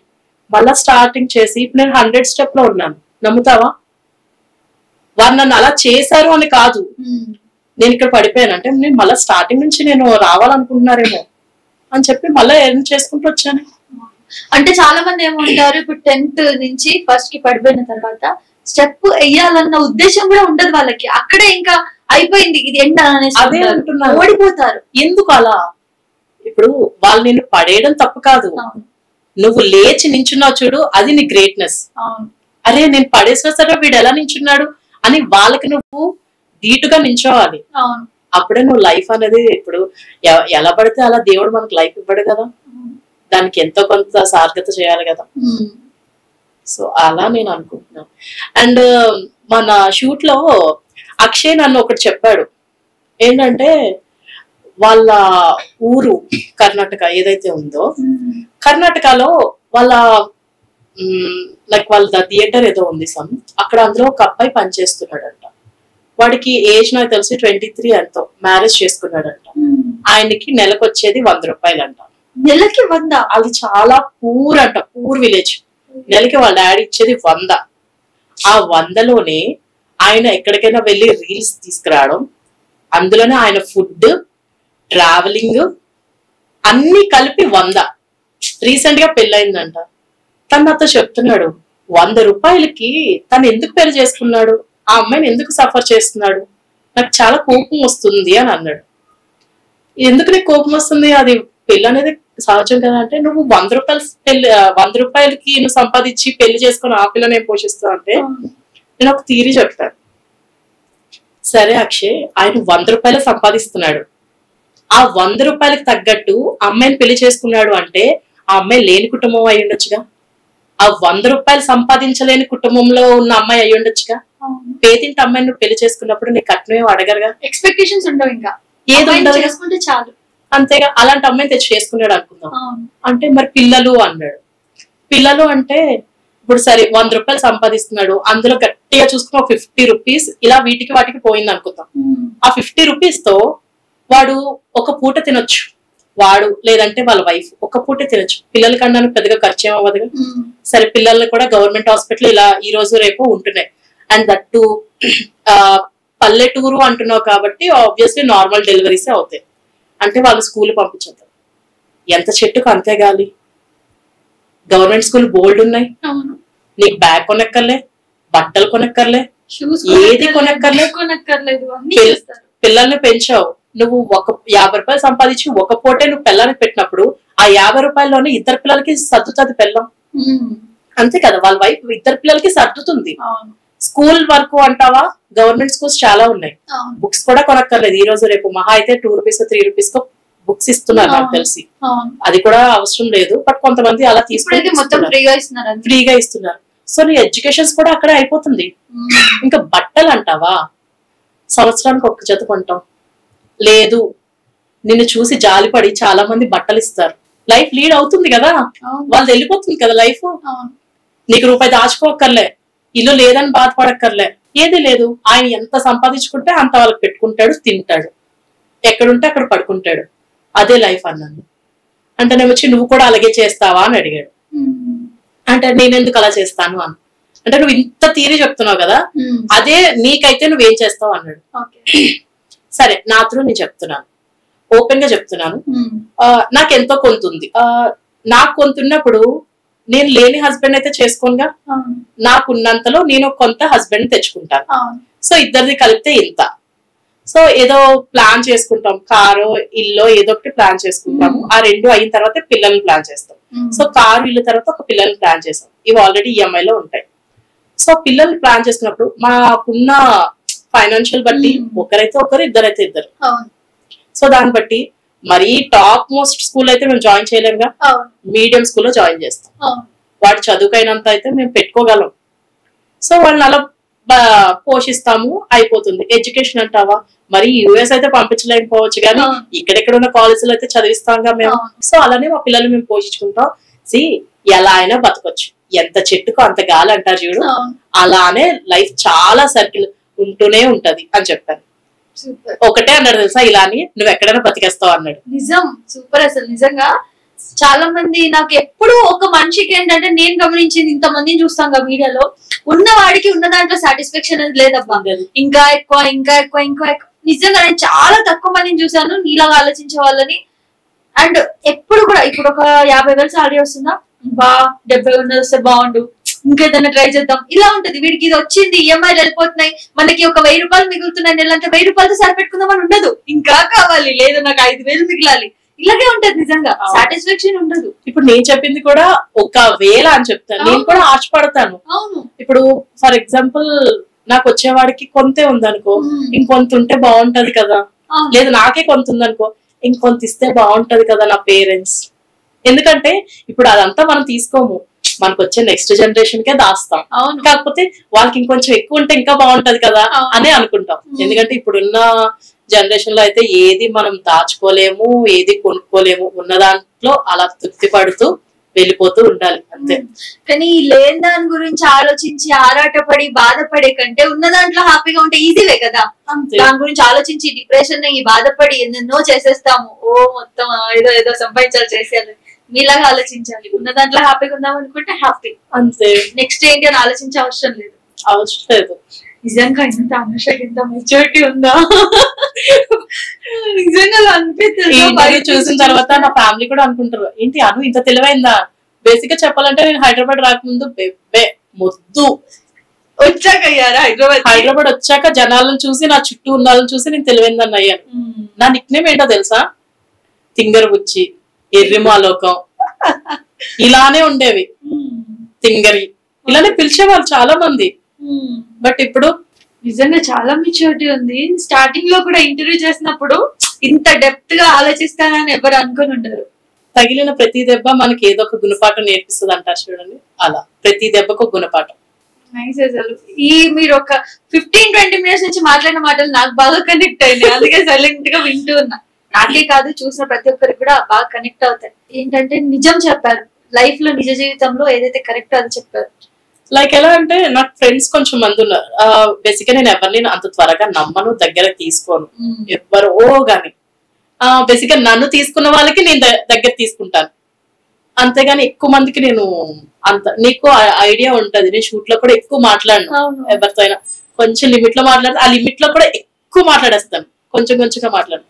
మళ్ళా స్టార్టింగ్ చేసి ఇప్పుడు నేను 100 స్టెప్ లో ఉన్నాను. నమ్ముతావా? వారు నన్ను అలా చేశారు అని కాదు, నేను ఇక్కడ పడిపోయాను అంటే నేను మళ్ళీ స్టార్టింగ్ నుంచి నేను రావాలనుకుంటున్నారేమో అని చెప్పి మళ్ళీ ఎర్న్ చేసుకుంటూ వచ్చాను. అంటే చాలా మంది ఏమంటారు, ఇప్పుడు 10th నుంచి ఫస్ట్ కి పడిపోయిన తర్వాత స్టెప్ వెయ్యాలన్న ఉద్దేశం కూడా ఉండదు వాళ్ళకి, అక్కడే ఇంకా అయిపోయింది ఇది ఎండ్ అనేసి అదే అంటున్నారు, ఓడిపోతారు. ఎందుకు అలా? ఇప్పుడు వాళ్ళు నిన్ను పడేయడం తప్పు కాదు, నువ్వు లేచి నించున్నావు చూడు, అది నీ గ్రేట్నెస్. అరే నేను పడేసినా సరే వీడు ఎలా నించున్నాడు అని వాళ్ళకి నువ్వు ధీటుగా నించోవాలి. అప్పుడే నువ్వు లైఫ్ అనేది, ఇప్పుడు ఎలా పడితే అలా దేవుడు మనకు లైఫ్ ఇవ్వడు కదా, దానికి ఎంతో కొంత సార్థకత చేయాలి కదా. సో అలా నేను అనుకుంటున్నాను. అండ్ మన షూట్ లో అక్షయ్ నన్ను ఒకటి చెప్పాడు, ఏంటంటే వాళ్ళ ఊరు కర్ణాటక ఏదైతే ఉందో, కర్ణాటకలో వాళ్ళ లైక్ వాళ్ళ థియేటర్ ఏదో ఉంది సమ్, అక్కడ అందులో ఒక అబ్బాయి పనిచేస్తున్నాడంట. వాడికి ఏజ్ నాకు తెలిసి 23 ఎంతో, మ్యారేజ్ చేసుకున్నాడంట. ఆయనకి నెలకు వచ్చేది 100 రూపాయలు అంట. నెలకి 100? అది చాలా పూర్ అంట, పూర్ విలేజ్. నెలకి వాళ్ళ డాడీ ఇచ్చేది 100. ఆ 100లోనే ఆయన ఎక్కడికైనా వెళ్ళి రీల్స్ తీసుకురావడం, అందులోనే ఆయన ఫుడ్, ట్రావెలింగ్ అన్ని కలిపి 100. రీసెంట్ గా పెళ్ళయిందంట. తను నాతో చెప్తున్నాడు 100 రూపాయలకి తను ఎందుకు పెళ్లి చేసుకున్నాడు, ఆ అమ్మాయిని ఎందుకు సఫర్ చేస్తున్నాడు, నాకు చాలా కోపం వస్తుంది అని అన్నాడు. ఎందుకు నీకు కోపం వస్తుంది, అది పెళ్లి అనేది సహజం కదా అంటే, నువ్వు 100 రూపాయలు పెళ్లి 100 రూపాయలకి నువ్వు సంపాదించి పెళ్లి చేసుకుని ఆ పిల్లని పోషిస్తావు అంటే, నేను ఒక థియరీ చెప్తాను. సరే అక్షయ్, ఆయన 100 రూపాయలు సంపాదిస్తున్నాడు, ఆ 100 రూపాయలకు తగ్గట్టు అమ్మాయిని పెళ్లి చేసుకున్నాడు అంటే ఆ అమ్మాయి లేని కుటుంబం అయి ఉండొచ్చుగా, ఆ 100 రూపాయలు సంపాదించలేని కుటుంబంలో ఉన్న అమ్మాయి అయి ఉండొచ్చుగా. పేదింటి అమ్మాయిని నువ్వు పెళ్లి చేసుకున్నప్పుడు నీకు కట్నం అడగరుగా, ఎక్స్పెక్టేషన్స్ ఉండవు, ఇంకా ఏదో చేసుకుంటే చాలు అంతేగా. అలాంటి అమ్మాయిని తెచ్చి చేసుకున్నాడు అనుకుందాం అంటే, మరి పిల్లలు అన్నాడు. పిల్లలు అంటే ఇప్పుడు సరే 100 రూపాయలు సంపాదిస్తున్నాడు, అందులో గట్టిగా చూసుకుని 50 రూపీస్ ఇలా వీటికి వాటికి పోయింది అనుకుందాం. ఆ 50 రూపీస్ తో వాడు ఒక పూట తినొచ్చు, వాడు లేదంటే వాళ్ళ వైఫ్ ఒక పూట తినొచ్చు. పిల్లల కన్నా పెద్దగా ఖర్చు ఏం అవ్వదుగా. సరే పిల్లల్ని కూడా గవర్నమెంట్ హాస్పిటల్ ఇలా ఈ రోజు రేపు ఉంటున్నాయి. అండ్ దట్టు పల్లెటూరు అంటున్నావు కాబట్టి ఆబ్వియస్లీ నార్మల్ డెలివరీసే అవుతాయి. అంటే వాళ్ళు స్కూల్ పంపించేస్తారు. ఎంత చెట్టుకు అంతే గాలి. గవర్నమెంట్ స్కూల్ బోల్డ్ ఉన్నాయి, నీకు బ్యాగ్ కొనక్కర్లే, బట్టలు కొనక్కర్లే, ఏది కొనక్కర్లేదు. పిల్లల్ని పెంచావు, నువ్వు ఒక 50 రూపాయలు సంపాదించి ఒక పూటే నువ్వు పిల్లలకి పెట్టినప్పుడు ఆ 50 రూపాయల్లోనే ఇద్దరు పిల్లలకి సర్దుతుంది పిల్లం. అంతే కదా, వాళ్ళ వైఫ్ ఇద్దరు పిల్లలకి సర్దుతుంది. స్కూల్ వరకు అంటావా, గవర్నమెంట్ స్కూల్స్ చాలా ఉన్నాయి, బుక్స్ కూడా కొనక్కర్లేదు. ఈ రోజు రేపు మహా అయితే 2 రూపీస్ 3 రూపీస్ కో బుక్స్ ఇస్తున్నారు నాకు తెలిసి, అది కూడా అవసరం లేదు. బట్ కొంతమంది అలా తీసుకుని ఫ్రీగా ఇస్తున్నారు. సో నీ ఎడ్యుకేషన్స్ కూడా అక్కడే అయిపోతుంది. ఇంకా బట్టలు అంటావా, సంవత్సరానికి ఒక జత కొంటాం, లేదు నిన్ను చూసి జాలిపడి చాలా మంది బట్టలు ఇస్తారు. లైఫ్ లీడ్ అవుతుంది కదా, వాళ్ళది వెళ్ళిపోతుంది కదా లైఫ్. నీకు రూపాయి దాచుకోక్కర్లే, ఇల్లు లేదని బాధపడక్కర్లే, ఏది లేదు. ఆయన ఎంత సంపాదించుకుంటే అంత వాళ్ళకి పెట్టుకుంటాడు, తింటాడు, ఎక్కడుంటే అక్కడ పడుకుంటాడు, అదే లైఫ్ అన్నాను. అంటే నేను వచ్చి నువ్వు కూడా అలాగే చేస్తావా అని అడిగాడు. అంటే నేనెందుకు అలా చేస్తాను అన్న. అంటే నువ్వు ఇంత తీరి చెప్తున్నావు కదా, అదే నీకైతే నువ్వేం చేస్తావు అన్నాడు. సరే నా త్రూ నేను చెప్తున్నాను, ఓపెన్ గా చెప్తున్నాను. నాకెంతో కొంత ఉంది. నాకు కొంత ఉన్నప్పుడు నేను లేని హస్బెండ్ అయితే చేసుకోనుగా, నాకున్నంతలో నేను కొంత హస్బెండ్ తెచ్చుకుంటాను. సో ఇద్దరిది కలిపితే ఇంత. సో ఏదో ప్లాన్ చేసుకుంటాం, కారు ఇల్లు ఏదో ఒకటి ప్లాన్ చేసుకుంటాము. ఆ 2 అయిన తర్వాత పిల్లల్ని ప్లాన్ చేస్తాం. సో కారు ఇల్లు తర్వాత ఒక పిల్లల్ని ప్లాన్ చేస్తాం. ఇవి ఆల్రెడీ ఈఎంఐ లో ఉంటాయి. సో పిల్లల్ని ప్లాన్ చేసుకున్నప్పుడు మాకున్న ఫైనాన్షియల్ బట్టి ఒకరైతే ఒకరు, ఇద్దరైతే ఇద్దరు. సో దాన్ని బట్టి మరీ టాప్ మోస్ట్ స్కూల్ అయితే మేము జాయిన్ చేయలేముగా, మీడియం స్కూల్లో జాయిన్ చేస్తాం. వాడు చదువుకైనంత అయితే మేము పెట్టుకోగలం. సో వాళ్ళని అలా పోషిస్తాము, అయిపోతుంది. ఎడ్యుకేషన్ అంటావా, మరి యుఎస్ అయితే పంపించలేకపోవచ్చు కానీ ఇక్కడెక్కడ ఉన్న కాలేజీలో అయితే చదివిస్తాంగా మేము. సో అలానే మా పిల్లల్ని మేము పోషించుకుంటాం. ఎలా అయినా బతకొచ్చు, ఎంత చెట్టుకు అంత గాలి అంటారు చూడు, అలానే లైఫ్ చాలా సర్కిల్ ఉంటూనే ఉంటది అని చెప్పాను. ఒకటే అన్నాడు తెలుసా, ఇలా అని నువ్వు ఎక్కడైనా బతికేస్తావు అన్నాడు. నిజం, సూపర్. అసలు నిజంగా చాలా మంది, నాకు ఎప్పుడు ఒక మనిషికి ఏంటంటే నేను గమనించింది, ఇంతమందిని చూస్తాం కదా మీడియాలో, ఉన్న వాడికి ఉన్న దాంట్లో సాటిస్ఫాక్షన్ అనేది లేదబ్బా, ఇంకా ఎక్కువ ఇంకా ఎక్కువ ఇంకా ఎక్కువ. నిజంగా నేను చాలా తక్కువ మందిని చూసాను నీలాగా ఆలోచించే వాళ్ళని. అండ్ ఎప్పుడు కూడా ఇప్పుడు ఒక 50,000 సాలరీ వస్తుందా, బా 70,000 వస్తే బాగుండు, ఇంకేదైనా ట్రై చేద్దాం, ఇలా ఉంటది. వీడికి ఇది వచ్చింది, ఈఎంఐలు వెళ్ళిపోతున్నాయి, మనకి ఒక 1,000 రూపాయలు మిగులుతున్నాయి నెలంటే 1,000 రూపాయలతో సరిపెట్టుకుందాం అని ఉండదు, ఇంకా కావాలి, లేదు నాకు 5,000 మిగిలాలి, ఇలాగే ఉంటది. నిజంగా సాటిస్ఫాక్షన్ ఉండదు. ఇప్పుడు నేను చెప్పింది కూడా 1,000 అని చెప్తాను, నేను కూడా ఆశపడతాను. ఇప్పుడు ఫర్ ఎగ్జాంపుల్ నాకు వచ్చేవాడికి కొంతే ఉందనుకో, ఇంకొంత ఉంటే బాగుంటది కదా, లేదు నాకే కొంత ఉందనుకో, ఇంకొంత ఇస్తే బాగుంటది కదా నా పేరెంట్స్. ఎందుకంటే ఇప్పుడు అదంతా మనం తీసుకోము, మనకు వచ్చే నెక్స్ట్ జనరేషన్ కే దాస్తాం. కాకపోతే వాళ్ళకి ఇంకొంచెం ఎక్కువ ఉంటే ఇంకా బాగుంటది కదా అనే అనుకుంటాం. ఎందుకంటే ఇప్పుడున్న జనరేషన్ లో అయితే ఏది మనం దాచుకోలేము, ఏది కొనుక్కోలేము, ఉన్న దాంట్లో అలా తృప్తి పడుతూ వెళ్ళిపోతూ ఉండాలి అంతే. కానీ లేని దాని గురించి ఆలోచించి ఆరాటపడి బాధపడే కంటే ఉన్న దాంట్లో హ్యాపీగా ఉంటే ఈజీవే కదా. దాని గురించి ఆలోచించి డిప్రెషన్ ఈ బాధపడి ఎన్నెన్నో చేసేస్తాము, ఓ మొత్తం ఏదో ఏదో సంపాదించాలి చేసేయాలి. మీలాగా ఆలోచించాలి, ఉన్న దాంట్లో హ్యాపీగా ఉందాం అనుకుంటే హ్యాపీ అంతే. నెక్స్ట్ ఏంటి అని ఆలోచించే అవసరం లేదు. నిజంగా ఇంత అనుషకి ఇంత మెచ్యూరిటీ ఉందా నిజంగా అనిపిస్తుంది. చూసిన తర్వాత నా ఫ్యామిలీ కూడా అనుకుంటారు, ఏంటి అను ఇంత తెలివైందా. బేసిక్ గా చెప్పాలంటే నేను హైదరాబాద్ రాకముందు మొద్దు, వచ్చాక అయ్యారా హైదరాబాద్ వచ్చాక జనాలను చూసి, నా చుట్టూ ఉన్న వాళ్ళని చూసి నేను తెలివైందని అయ్యాను. నా నిక్ నేమ్ ఏంటో తెలుసా, తింగర్ బుచ్చి, ఎర్రిమాలోకం, ఇలానే ఉండేవి. తింగరి ఇలానే పిలిచేవాళ్ళు చాలా మంది. బట్ ఇప్పుడు నిజంగా చాలా మెచ్యూరిటీ ఉంది. స్టార్టింగ్ లో కూడా ఇంటర్వ్యూ చేసినప్పుడు ఇంత డెప్త్ గా ఆలోచిస్తానని ఎవరు అనుకుని ఉంటారు. తగిలిన ప్రతి దెబ్బ మనకి ఏదో ఒక గుణపాఠం నేర్పిస్తుంది అంటారు చూడండి, అలా ప్రతి దెబ్బకు గుణపాఠం. నైస్. అసలు ఈ మీరు ఒక 15-20 మినిట్స్ నుంచి మాట్లాడిన మాటలు నాకు బాగా కనెక్ట్ అయింది, అందుకే సైలెంట్ గా వింటూ ఉన్నా. నాకే కాదు చూసిన ప్రతి ఒక్కరికి కూడా బాగా కనెక్ట్ అవుతాయి. ఏంటంటే నిజం చెప్పారు, లైఫ్ లో నిజ జీవితంలో ఏదైతే కరెక్ట్ అది చెప్పారు. లైక్ ఎలా అంటే నాకు ఫ్రెండ్స్ కొంచెం మంది ఉన్నారు. బేసిక్ గా నేను ఎవరిని అంత త్వరగా నమ్మను, దగ్గర తీసుకోను ఎవరో గాని. బేసిక్ గా నన్ను తీసుకున్న వాళ్ళకి నేను దగ్గర తీసుకుంటాను, అంతేగాని ఎక్కువ మందికి నేను అంత. నీకు ఐడియా ఉంటది, నేను షూట్ లో కూడా ఎక్కువ మాట్లాడను ఎవరితో అయినా, కొంచెం లిమిట్ లో మాట్లాడతాను. ఆ లిమిట్ లో కూడా ఎక్కువ మాట్లాడేస్తాను, కొంచెం కొంచెంగా మాట్లాడు.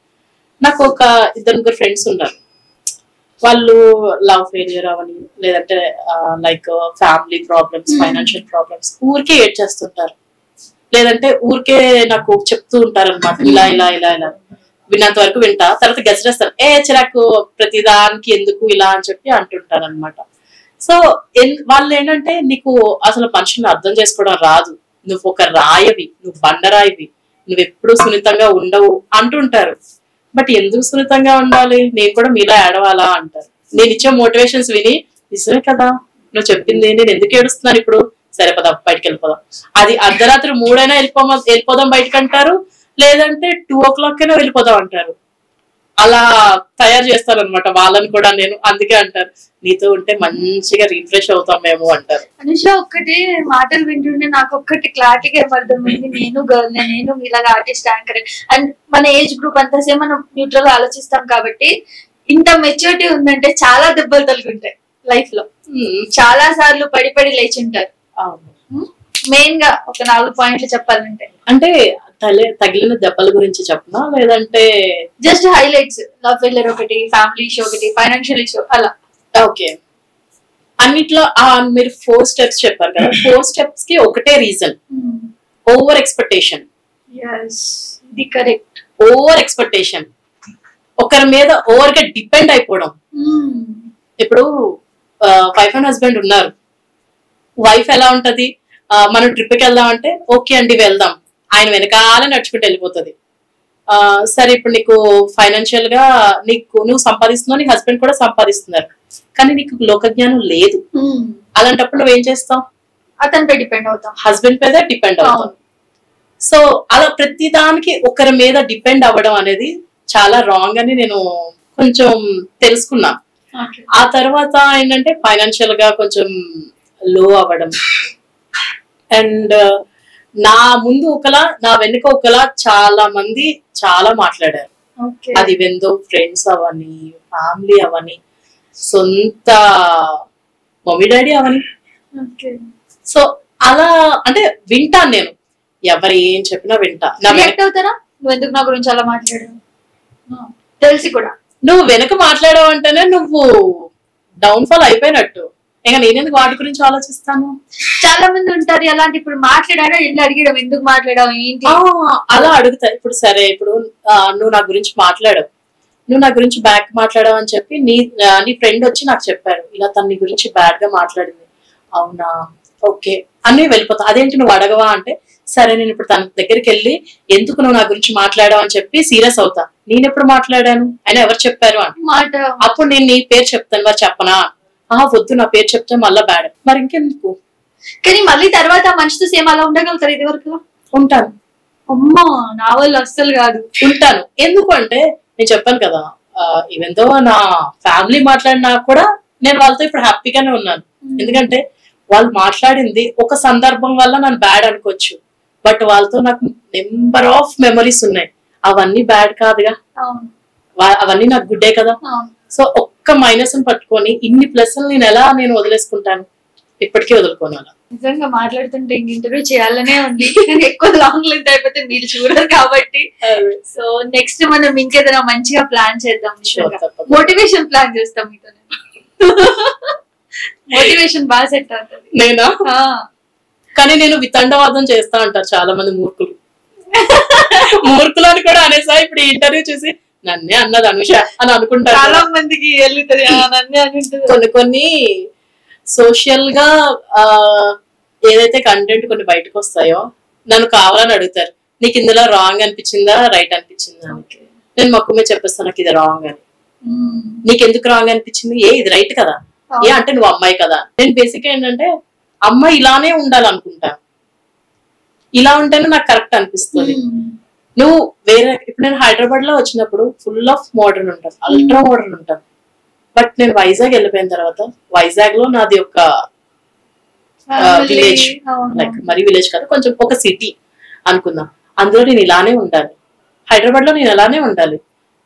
నాకు ఒక 2-3 ఫ్రెండ్స్ ఉన్నారు, వాళ్ళు లవ్ ఫెయిల్యూర్ అవని, లేదంటే like family problems, financial problems ఊరికే ఏడ్ చేస్తుంటారు. లేదంటే ఊరికే నాకు చెప్తూ ఉంటారు అనమాట, ఇలా ఇలా ఇలా ఇలా విన్నంత వరకు వింటా, తర్వాత గెసరేస్తాను, చిరాకు ప్రతిదానికి ఎందుకు ఇలా అని చెప్పి అంటుంటాను అనమాట. సో వాళ్ళు ఏంటంటే నీకు అసలు మనుషుల్ని అర్థం చేసుకోవడం రాదు, నువ్వు ఒక రాయవి, నువ్వు బండరాయివి, నువ్వు ఎప్పుడు సున్నితంగా ఉండవు అంటుంటారు. బట్ ఎందుకు సున్నితంగా ఉండాలి, నేను కూడా మీలా ఏడవాలా అంటారు. నేను ఇచ్చే మోటివేషన్స్ విని నిజమే కదా నువ్వు చెప్పింది, నేను ఎందుకు ఏడుస్తున్నాను ఇప్పుడు, సరే పద బయటకు వెళ్ళిపోదాం, అది అర్ధరాత్రి 3 అయినా వెళ్ళిపోదాం బయటకు అంటారు, లేదంటే 2 o'clock అయినా వెళ్ళిపోదాం అంటారు. అలా తయారు చేస్తాను అనమాట వాళ్ళని కూడా నేను. అందుకే అంటారు నీతో ఉంటే మంచిగా రిఫ్రెష్ అవుతాం మేము అంటారు. అనుష ఒక్కటి మాటలు వింటుంటే నాకు ఒక్కటి క్లారిటీగా ఏమర్థమైంది, నేను గర్ల్, నేను ఇలాగా ఆర్టిస్ట్ యాంకర్ అండ్ మన ఏజ్ గ్రూప్ అంతా సేమ్, మనం న్యూట్రల్ గా ఆలోచిస్తాం కాబట్టి ఇంత మెచ్యూరిటీ ఉందంటే చాలా దెబ్బలు తగులుంటాయి లైఫ్ లో, చాలా సార్లు పడి పడి లేచుంటారు. మెయిన్ గా ఒక 4 పాయింట్లు చెప్పాలంటే, అంటే తగిలిన దెబ్బల గురించి చెప్పనా లేదంటే జస్ట్ హైలైట్స్, లవ్ ఫెయిలియర్ ఒకటి, ఫ్యామిలీ ఇష్యూ ఒకటి, ఫైనాన్షియల్ ఇష్యూ అలా. ఓకే, అన్నిట్లో మీరు 4 steps చెప్పారు కదా, 4 steps కి ఒకటే రీజన్, ఓవర్ ఎక్స్పెక్టేషన్. ఇది కరెక్ట్, ఓవర్ ఎక్స్పెక్టేషన్, ఒకరి మీద ఓవర్ గా డిపెండ్ అయిపోవడం. ఇప్పుడు వైఫ్ అండ్ హస్బెండ్ ఉన్నారు, వైఫ్ ఎలా ఉంటది, మనం ట్రిప్కి వెళ్దాం అంటే ఓకే అండి వెళ్దాం, ఆయన వెనకాల నడుచుకుంటూ వెళ్ళిపోతుంది. సరే ఇప్పుడు నీకు ఫైనాన్షియల్ గా నువ్వు సంపాదిస్తున్నావు, నీ హస్బెండ్ కూడా సంపాదిస్తున్నారు, కానీ నీకు లోకజ్ఞానం లేదు. అలాంటప్పుడు నువ్వేం చేస్తావు, అతనిపై డిపెండ్ అవుతాం, హస్బెండ్ మీద డిపెండ్ అవుతాం. సో అలా ప్రతి దానికి ఒకరి మీద డిపెండ్ అవ్వడం అనేది చాలా రాంగ్ అని నేను కొంచెం తెలుసుకున్నా. ఆ తర్వాత ఏంటంటే ఫైనాన్షియల్ గా కొంచెం లో అవ్వడం, అండ్ నా ముందు ఒకలా నా వెనుక ఒకలా చాలా మంది చాలా మాట్లాడారు. అది వెందో ఫ్రెండ్స్ అవని, ఫ్యామిలీ అవని, సొంత మమ్మీ డాడీ అవని. సో అలా అంటే వింటాను నేను, ఎవరు ఏం చెప్పినా వింటా. అవుతారా నువ్వు ఎందుకు నా గురించి అలా మాట్లాడావు తెలిసి కూడా, నువ్వు వెనక మాట్లాడావు అంటేనే నువ్వు డౌన్ ఫాల్ అయిపోయినట్టు, ఇంకా నేనెందుకు వాటి గురించి ఆలోచిస్తాను. చాలా మంది ఉంటారు అలాంటి, ఇప్పుడు మాట్లాడా వెళ్ళి అడిగడం ఎందుకు మాట్లాడావు ఏంటి అలా అడుగుతా. ఇప్పుడు సరే ఇప్పుడు నువ్వు నా గురించి మాట్లాడావు, నువ్వు నా గురించి బ్యాడ్ మాట్లాడావు అని చెప్పి నీ ఫ్రెండ్ వచ్చి నాకు చెప్పారు, ఇలా తన నీ గురించి బ్యాడ్ గా మాట్లాడింది, అవునా ఓకే అని వెళ్ళిపోతా. అదేంటి నువ్వు అడగవా అంటే, సరే నేను ఇప్పుడు తన దగ్గరికి వెళ్ళి ఎందుకు నువ్వు నా గురించి మాట్లాడావు అని చెప్పి సీరియస్ అవుతా. నేను ఎప్పుడు మాట్లాడాను, అయినా ఎవరు చెప్పారు అని. అప్పుడు నేను నీ పేరు చెప్తాను, వారు చెప్పనా, వద్దు నా పేరు చెప్తే మళ్ళా బ్యాడ్, మరి ఇంకెందుకు. కానీ మళ్ళీ తర్వాత మనిషితో సేమ్ అలా ఉండగలుగుతారు, ఇది వరకు ఉంటాను. అమ్మా నా వాళ్ళు అస్సలు కాదు, ఉంటాను. ఎందుకు అంటే నేను చెప్పాను కదా, ఈవెందో నా ఫ్యామిలీ మాట్లాడినా కూడా నేను వాళ్ళతో ఇప్పుడు హ్యాపీగానే ఉన్నాను. ఎందుకంటే వాళ్ళు మాట్లాడింది ఒక సందర్భం వల్ల నన్ను బ్యాడ్ అనుకోవచ్చు, బట్ వాళ్ళతో నాకు నెంబర్ ఆఫ్ మెమరీస్ ఉన్నాయి, అవన్నీ బ్యాడ్ కాదుగా, అవన్నీ నాకు గుడ్డే కదా. సో ఒక్క మైనస్ పట్టుకొని ఇన్ని ప్లస్ నేను వదిలేసుకుంటాను, ఇప్పటికీ వదులుకోను. అలా నిజంగా మాట్లాడుతుంటే ఇంటర్వ్యూ చేయాలనే ఉంది, ఎక్కువ లాంగ్ లెంత్ అయిపోతే మీరు చూడరు కాబట్టి. సో నెక్స్ట్ మనం ఇంకేదైనా మంచిగా ప్లాన్ చేద్దాం, మోటివేషన్ ప్లాన్ చేస్తాం మీతో. మోటివేషన్ బాగా సెట్ అవుతుంది. నేనా? కానీ నేను వితండవాదం చేస్తా అంటారు చాలా మంది మూర్ఖులు. మూర్ఖులు అని కూడా అనేసా ఇప్పుడు ఇంటర్వ్యూ చూసి నన్నే అన్నది అనుష అని అనుకుంటారు. చాలా మందికి కొన్ని సోషల్ గా ఏదైతే కంటెంట్ కొన్ని బయటకు వస్తాయో నన్ను కావాలని అడుగుతారు, నీకు ఇందులో రాంగ్ అనిపించిందా రైట్ అనిపించిందా. నేను మొక్కమే చెప్పేస్తాను నాకు ఇది రాంగ్ అని. నీకెందుకు రాంగ్ అనిపించింది, ఇది రైట్ కదా, అంటే నువ్వు అమ్మాయి కదా. నేను బేసిక్ ఏంటంటే అమ్మాయి ఇలానే ఉండాలనుకుంటాను, ఇలా ఉంటేనే నాకు కరెక్ట్ అనిపిస్తుంది. నువ్వు వేరే ఇప్పుడు నేను హైదరాబాద్ లో వచ్చినప్పుడు ఫుల్ ఆఫ్ మోడర్న్ ఉంటాను, అల్ట్రా మోడర్న్ ఉంటాను. బట్ నేను వైజాగ్ వెళ్ళిపోయిన తర్వాత వైజాగ్ లో నాది ఒక విలేజ్, లైక్ మరి విలేజ్ కాదు, కొంచెం ఒక సిటీ అనుకుందాం. అందులో నేను ఇలానే ఉండాలి, హైదరాబాద్ లో నేను ఇలానే ఉండాలి.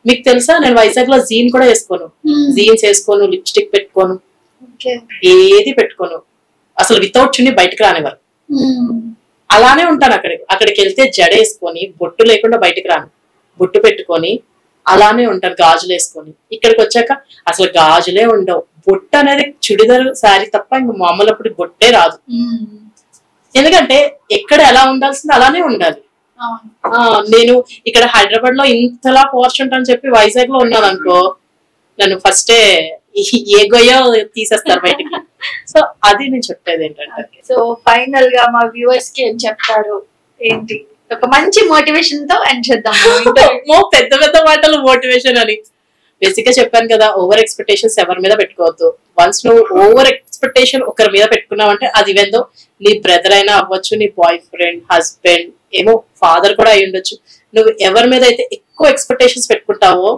మీకు తెలుసా నేను వైజాగ్ లో జీన్ కూడా వేసుకోను, జీన్స్ వేసుకోను, లిప్స్టిక్ పెట్టుకోను, ఏది పెట్టుకోను, అసలు వితౌట్ చున్నీ బయటకు రానివారు. అలానే ఉంటాను. అక్కడికి వెళ్తే జడేసుకొని బొట్టు లేకుండా బయటకు రాను, బొట్టు పెట్టుకొని అలానే ఉంటాను, గాజులు వేసుకొని. ఇక్కడికి వచ్చాక అసలు గాజులే ఉండవు, బొట్టు అనేది చుడిదార్ శారీ తప్ప ఇంక మామూలు అప్పుడు బొట్టే రాదు. ఎందుకంటే ఎక్కడ ఎలా ఉండాల్సింది అలానే ఉండాలి. నేను ఇక్కడ హైదరాబాద్ లో ఇంతలా పోర్చుంటా అని చెప్పి వైజాగ్ లో ఉన్నాను అనుకో, నన్ను ఫస్టే ఏ గొయ్యో తీసేస్తారు బయటికి. సో అది నేను చెప్పేది ఏంటంటే, సో ఫైనల్ గా మా వ్యూవర్స్ కి ఏం చెప్తారు, ఏంటి ఒక మంచి మోటివేషన్ తో ఎండ్ చేద్దాం. పెద్ద పెద్ద మాటలు మోటివేషన్ అని బేసిక్ గా చెప్పాను కదా, ఓవర్ ఎక్స్పెక్టేషన్స్ ఎవరి మీద పెట్టుకోవద్దు. వన్స్ నువ్వు ఓవర్ ఎక్స్పెక్టేషన్ ఒకరి మీద పెట్టుకున్నావంటే అది ఇవెందో నీ బ్రదర్ అయినా అవ్వచ్చు, నీ బాయ్ ఫ్రెండ్, హస్బెండ్, ఏమో ఫాదర్ కూడా అయి ఉండొచ్చు. నువ్వు ఎవరి మీద అయితే ఎక్కువ ఎక్స్పెక్టేషన్స్ పెట్టుకుంటావో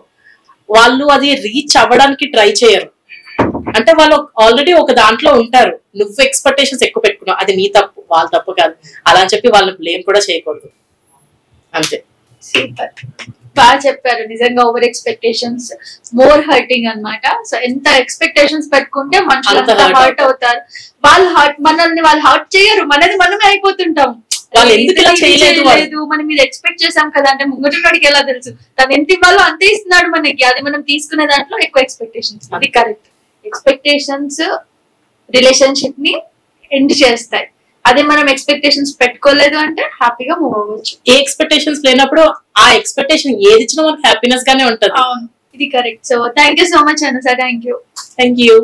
వాళ్ళు అది రీచ్ అవ్వడానికి ట్రై చేయరు. అంటే వాళ్ళు ఆల్రెడీ ఒక దాంట్లో ఉంటారు, నువ్వు ఎక్స్పెక్టేషన్స్ ఎక్కువ పెట్టుకున్నావు, అది నీ తప్పు, వాళ్ళ తప్పు కాదు. అలా అని చెప్పి వాళ్ళని బ్లేమ్ కూడా చేయకూడదు. అంతే. సూపర్, బాగా చెప్పారు. నిజంగా ఓవర్ ఎక్స్పెక్టేషన్స్ మోర్ హర్టింగ్ అన్నమాట. సో ఎంత ఎక్స్పెక్టేషన్స్ పెట్టుకుంటే మనుషులు హర్ట్ అవుతారు. వాళ్ళు హర్ట్ చేయరు, మనది మనమే అయిపోతుంటాం. లేదు మనం ఇది ఎక్స్పెక్ట్ చేసాం కదా అంటే ముంగటికి ఎలా తెలుసు తను ఎంత ఇవ్వాలో అంతే ఇస్తున్నాడు మనకి, అది మనం తీసుకునే దాంట్లో ఎక్కువ ఎక్స్పెక్టేషన్స్. అది కరెక్ట్. ఎక్స్పెక్టేషన్స్ రిలేషన్షిప్ ని ఎండ్ చేస్తాయి. అదే మనం ఎక్స్పెక్టేషన్స్ పెట్టుకోలేదు అంటే హ్యాపీగా మూవ్ అవ్వచ్చు. ఏ ఎక్స్పెక్టేషన్స్ లేనప్పుడు ఆ ఎక్స్పెక్టేషన్ ఏది ఇచ్చినా మనకు హ్యాపీనెస్ గానే ఉంటది. ఇది correct. So thank you so much Anusha. Thank you.